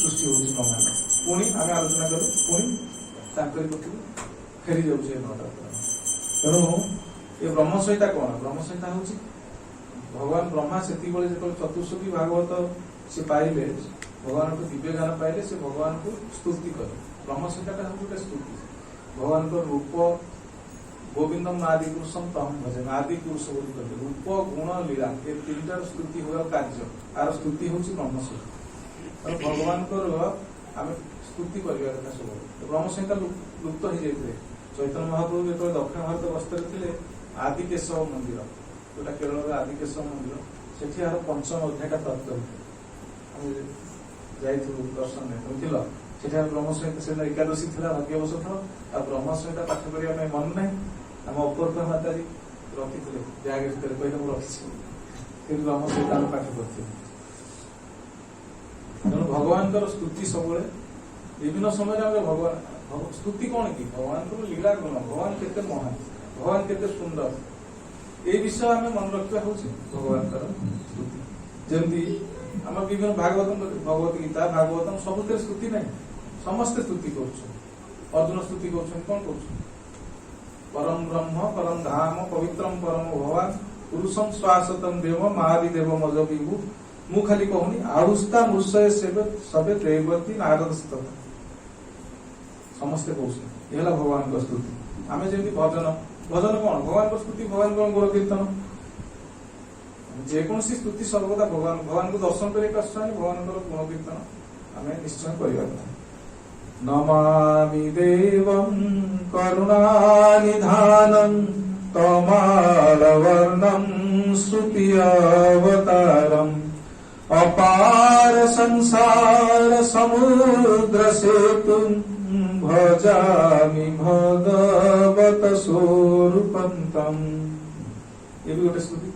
[SPEAKER 2] ସୃଷ୍ଟି ହଉଛି ବ୍ରହ୍ମାଣ୍ଡ, ପୁଣି ଆମେ ଆଲୋଚନା କରୁ ପୁଣି ତାଙ୍କରି ପକ୍ଷରୁ ଫେରି ଯାଉଛି ଏ 9ଟା ଉପାଦାନ। ତେଣୁ ଏ ବ୍ରହ୍ମ ସଂହିତା କଣ, ବ୍ରହ୍ମ ସଂହିତା ହଉଛି ଭଗବାନ ବ୍ରହ୍ମା ସେତିକିବେଳେ ଯେତେବେଳେ ଚତୁଃଶତୀ ଭାଗବତ ସେ ପାଇଲେ, ଭଗବାନଙ୍କୁ ଦିବ୍ୟ ଜ୍ଞାନ ପାଇଲେ, ସେ ଭଗବାନଙ୍କୁ ସ୍ତୁତି କଲେ। ବ୍ରହ୍ମ ସଂହିତାଟା ହଉଛି ଗୋଟେ ସ୍ତୁତି, ଭଗବାନଙ୍କ ରୂପ ଗୋବିନ୍ଦମ ଆଦି ପୁରୁଷମ ତମ ଭଜେ, ଆଦି ପୁରୁଷ ବୋଲି କହିଲେ, ରୂପ ଗୁଣ ଲୀଳା ଏ ତିନିଟାର ସ୍ତୁତି ହୁଏ କାର୍ଯ୍ୟ, ତାର ସ୍ତୁତି ହଉଛି ବ୍ରହ୍ମ ସଂହିତା। ତେଣୁ ଭଗବାନଙ୍କର ଆମେ ସ୍ତୁତି କରିବା କଥା ସବୁବେଳେ। ବ୍ରହ୍ମ ସଂହିତା ଲୁପ୍ତ ହେଇଯାଇଥିଲେ। ଚୈତନ୍ୟ ମହାପ୍ରଭୁ ଯେତେବେଳେ ଦକ୍ଷିଣ ଭାରତ ଗସ୍ତରେ ଥିଲେ, ଆଦିକେଶବ ମନ୍ଦିର ଯୋଉଟା କେରଳର ଆଦିକେଶବ ମନ୍ଦିର, ସେଠି ଏହାର ପଞ୍ଚମ ଅଧ୍ୟାୟଟା ପ୍ରାପ୍ତ ହୋଇଥିଲା। ଆମେ ଯାଇଥିଲୁ ଦର୍ଶନରେ, ବୁଝିଲ, ସେଠି ଆମେ ବ୍ରହ୍ମ ସଂହିତା ସେଦିନ ଏକାଦଶୀ ଥିଲା ଭାଗ୍ୟବଶତଃ, ଆଉ ବ୍ରହ୍ମ ସଂହିତା ପାଠ କରିବା ପାଇଁ ମନ ନାହିଁ। ଆମ ଅପୂର୍ବ ମାତାଜୀ ରଖିଥିଲେ ବ୍ୟାଗ ଭିତରେ, କହିଲେ ମୁଁ ରଖିଛି, କିନ୍ତୁ ବ୍ରହ୍ମ ସଂହିତା ଆମେ ପାଠ କରିଥିଲୁ। ତେଣୁ ଭଗବାନଙ୍କର ସ୍ତୁତି ସବୁବେଳେ ବିଭିନ୍ନ ସମୟରେ ଆମେ ଭଗବାନ ସ୍ତୁତି କଣ କି, ଭଗବାନଙ୍କର ଲୀଳା ଗୁଣ, ଭଗବାନ କେତେ ମହାନ, ଭଗବାନ କେତେ ସୁନ୍ଦର, এই ବିଷୟ ଆମେ ମନେ ରଖିବା ହଉଛି ଭଗବାନଙ୍କର ସ୍ତୁତି। ଯେମିତି ଆମର ବିଭିନ୍ନ ଭାଗବତମ, ଭଗବତ ଗୀତା, ଭାଗବତମ ସବୁଥିରେ ସ୍ତୁତି ନାହିଁ, ସମସ୍ତେ ସ୍ତୁତି କରୁଛନ୍ତି। ଅର୍ଜୁନ ସ୍ତୁତି କରୁଛନ୍ତି, କଣ କରୁଛନ୍ତି, ପରମ ବ୍ରହ୍ମ ପରମ ଧାମ ପବିତ୍ରମ ପରମ ଭଗବାନ ପୁରୁଷମ ଶ୍ୱାସତମ ଦେବ ମହାଦି ଦେବ ମଜ ବିଭୁ, ମୁଁ ଖାଲି କହୁନି ଆହୁସ୍ତା ମୃଷୟ ସେବେ ସବେ ତ୍ରୈବତୀ ନାରଦ ସ୍ତବ, ସମସ୍ତେ କହୁଛନ୍ତି। ଏ ହେଲା ଭଗବାନଙ୍କ ସ୍ତୁତି। ଆମେ ଯେମିତି ଭଜନ, ଭଜନ କଣ, ଭଗବାନଙ୍କ ସ୍ତୁତି, ଭଗବାନଙ୍କ ଗୁଣ କୀର୍ତ୍ତନ, ଯେକୌଣସି ସ୍ତୁତି ସର୍ବଦା ଭଗବାନ, ଭଗବାନଙ୍କୁ ଦର୍ଶନ କରିବାକୁ ଆସୁଛନ୍ତି, ଭଗବାନଙ୍କର ଗୁଣ କୀର୍ତ୍ତନ ଆମେ ନିଶ୍ଚୟ କରିବା କଥା। ନମାମି ଦେବଂ କରୁଣାନିଧାନଂ ତମାଳବର୍ଣ୍ଣଂ ଶ୍ରୁତି ଅବତାରଂ ଅପାର ସଂସାର ସମୁଦ୍ର ସେତୁଂ ଭଜାମି ଭଗବତ ସ୍ୱରୂପନ୍ତଂ। ଏ ବି ଗୋଟେ ସ୍ତୁତି।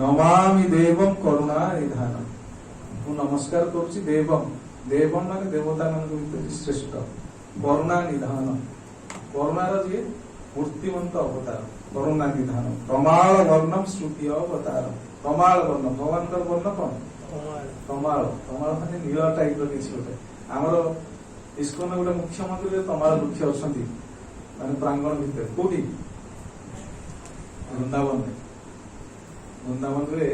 [SPEAKER 2] ନମାମି ଦେବଂ କରୁଣା ନିଧାନଂ, ମୁଁ ନମସ୍କାର କରୁଛି ଦେବଂ, ଦେବଂ ମାନେ ଦେବତା ମାନଙ୍କ ଭିତରେ ଶ୍ରେଷ୍ଠ, କରୁଣା ନିଧାନ, କରୁଣାର ଯିଏ ମୂର୍ତ୍ତିମନ୍ତ ଅବତାର, କରୁଣା ନିଧାନ, ତମାଳ ବର୍ଣ୍ଣମ ଶ୍ରୁତି ଅବତାର, ତମାଳ ବର୍ଣ୍ଣ, ଭଗବାନଙ୍କର ବର୍ଣ୍ଣ କଣ, ତମାଳ, ତମାଳ ମାନେ ନୀଳ ଟାଇପର କିଛି ଗୋଟେ। ଆମର ଇସ୍କନ ଗୋଟେ ମୁଖ୍ୟ ମନ୍ଦିରରେ ତମାଳ ବୃକ୍ଷ ଅଛନ୍ତି, ମାନେ ପ୍ରାଙ୍ଗଣ ଭିତରେ, କୋଉଠି, ବୃନ୍ଦାବନରେ। ବୃନ୍ଦାବନରେ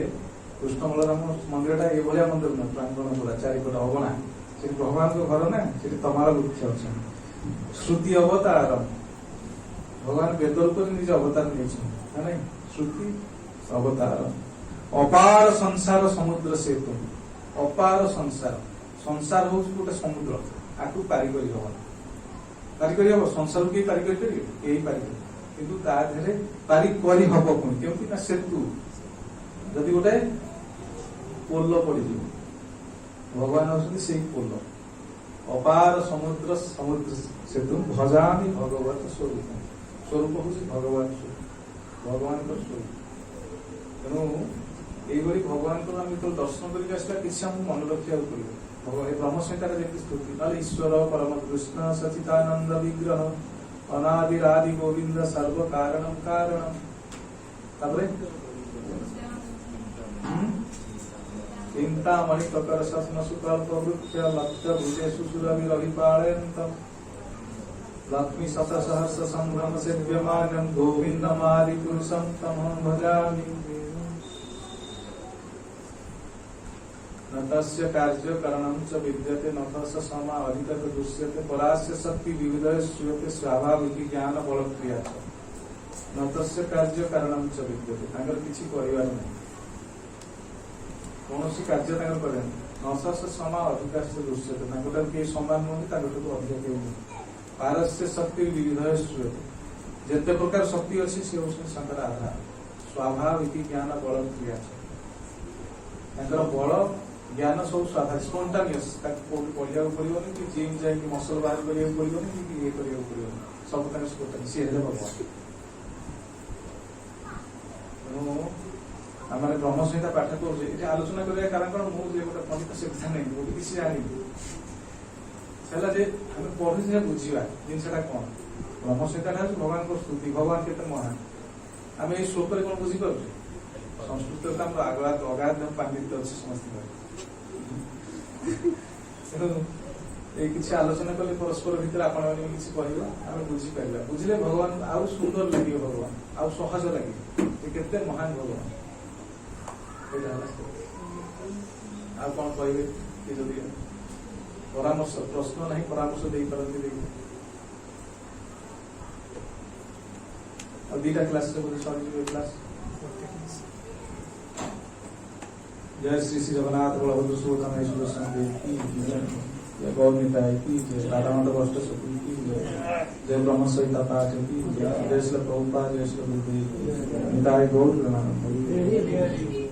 [SPEAKER 2] କୃଷ୍ଣ ବଳରାମ ମନ୍ଦିରଟା ଏଭଳିଆ ମନ୍ଦିର ନୁହେଁ, ପ୍ରାଙ୍ଗଣ ପୁରା ଚାରିପଟ ଅଗଣା, ସେଠି ଭଗବାନଙ୍କ ଘର ନା, ସେଠି ତମାଳ ବୃକ୍ଷ ଅଛନ୍ତି। ଶ୍ରୁତି ଅବତାର, ଭଗବାନ ବେଦ ରୂପରେ ନିଜ ଅବତାର ନେଇଛନ୍ତି, ନାଇଁ, ଶ୍ରୁତି ଅବତାର। ଅପାର ସଂସାର ସମୁଦ୍ର ସେତୁ, ଅପାର ସଂସାର, ସଂସାର ହଉଛି ଗୋଟେ ସମୁଦ୍ର, ଆକୁ ପାରି କରି ହବ, ପାରି କରି ହବ, ସଂସାରକୁ କେହି ପାରି କରିପାରିବେ, କେହି ପାରିବେ, କିନ୍ତୁ ତା ଦେହରେ ପାରି କରି ହବ ପୁଣି କେମିତି ନା, ସେତୁ, ଯଦି ଗୋଟେ ପୋଲ ପଡିଯିବ, ଭଗବାନ ହଉଛନ୍ତି ସେଇ ପୋଲ। ଅପାର ସମୁଦ୍ର ସମୁଦ୍ର ସେତୁ ଭଜାମି ଭଗବତ ସ୍ୱରୂପ, ସ୍ୱରୂପ ହଉଛି ଭଗବାନ ସ୍ୱରୂପ, ଭଗବାନଙ୍କର ସ୍ୱରୂପ। ତେଣୁ ଏଇଭଳି ଭଗବାନଙ୍କର ଆମେ ଯେତେବେଳେ ଦର୍ଶନ କରିକି ଆସିବା, କିଛି ଆମକୁ ମନେ ରଖିବାକୁ ପଡିବ। ବ୍ରହ୍ମ ସଂହିତାରେ ଯେମିତି ସ୍ତୁତି, ନହେଲେ ଈଶ୍ୱର ପରମ କୃଷ୍ଣ ସଚିତାନନ୍ଦ ବିଗ୍ରହ ଅନାଦିରାଦି ଗୋବିନ୍ଦ ସର୍ବ କାରଣଂ କାରଣ, ତାପରେ ଚିନ୍ତାମଣି ପ୍ରକାର ଶାସନ ସୁକଳ୍ପ ବୃକ୍ଷ ଲକ୍ଷ୍ୟ ଭୁଜେଷୁ ସୁରଭି ରବିପାଳୟନ୍ତଂ ଲକ୍ଷ୍ମୀ ଶତ ସହସ୍ର ସମ୍ଭ୍ରମ ସେବ୍ୟମାନଂ ଗୋବିନ୍ଦମାଦି ପୁରୁଷଂ ତମହଂ ଭଜାମି। न तस्य कार्य करणं च विद्यते न तस्य समा अधिकत दृश्यते परास्य शक्ति विविधय श्रूयते स्वाभाविक ज्ञान बल क्रिया च न तस्य कार्य करणं च विद्यते, तांकर किछि करिवार नै, कोनोसी कार्य तांकर करेन, न तस्य समा अधिकत दृश्यते, तांकर के समान नै, तांकर अधिक के नै, पारस्य शक्ति विविधय श्रूयते, जेते प्रकार शक्ति अछि से होसन संकर आधार, स्वाभाविक ज्ञान बल क्रिया च, तांकर बल ज्ञान सब स्वाभाविक स्पॉन्टानियस, कोई पढ़िया पड़ोनी कि जिम जाए मसल बाहर करा पड़ोनी कि ये करा पड़ोनी, सब स्पॉन्टानियस, सी हेले भगवान। तेणु आम ब्रह्म संहिता पाठ करुचे, ये आलोचना करा कारण कौन, मुझे गोटे पंडित शिक्षा नहीं, मुझे किसी जानी आम पढ़े बुझा जिनसा कौन, ब्रह्म संहिता भगवान स्तुति, भगवान केते महान, आम ये श्लोक कौन बुझीपे ସଂସ୍କୃତରେ ତ ଆମର ଅଗାଧ ପାଣ୍ଡିତ୍ୟ ଅଛି ସମସ୍ତଙ୍କର। ତେଣୁ ଏଇ କିଛି ଆଲୋଚନା କଲେ ପରସ୍ପର ଭିତରେ ଆପଣ ମାନେ କିଛି କହିବା ଆମେ ବୁଝିପାରିବା, ବୁଝିଲେ ଭଗବାନ ଆଉ ସୁନ୍ଦର ଲାଗିବ, ଭଗବାନ ଆଉ ସହଜ ଲାଗିବ ଯେ କେତେ ମହାନ ଭଗବାନ। ଏଇଟା ହେଲା ଆଉ କଣ କହିବେ କି ଯଦି ପରାମର୍ଶ ପ୍ରଶ୍ନ ନାହିଁ ପରାମର୍ଶ ଦେଇପାରନ୍ତି ଦେଇ ଆଉ ଦିଟା କ୍ଲାସରେ ବୋଧେ ସରିଯିବ କ୍ଲାସ। जय श्री श्री जगन्नाथ बलभद्र सुभद्रा महेश्वर देव की जय, जय गौर निताय की जय, राधा माधव अष्टसती की जय, जय ब्रह्म सहिता पाठ की जय, जय श्री प्रभुपाद, जय श्री गुरुदेव, निताय गौर प्रेमानंद।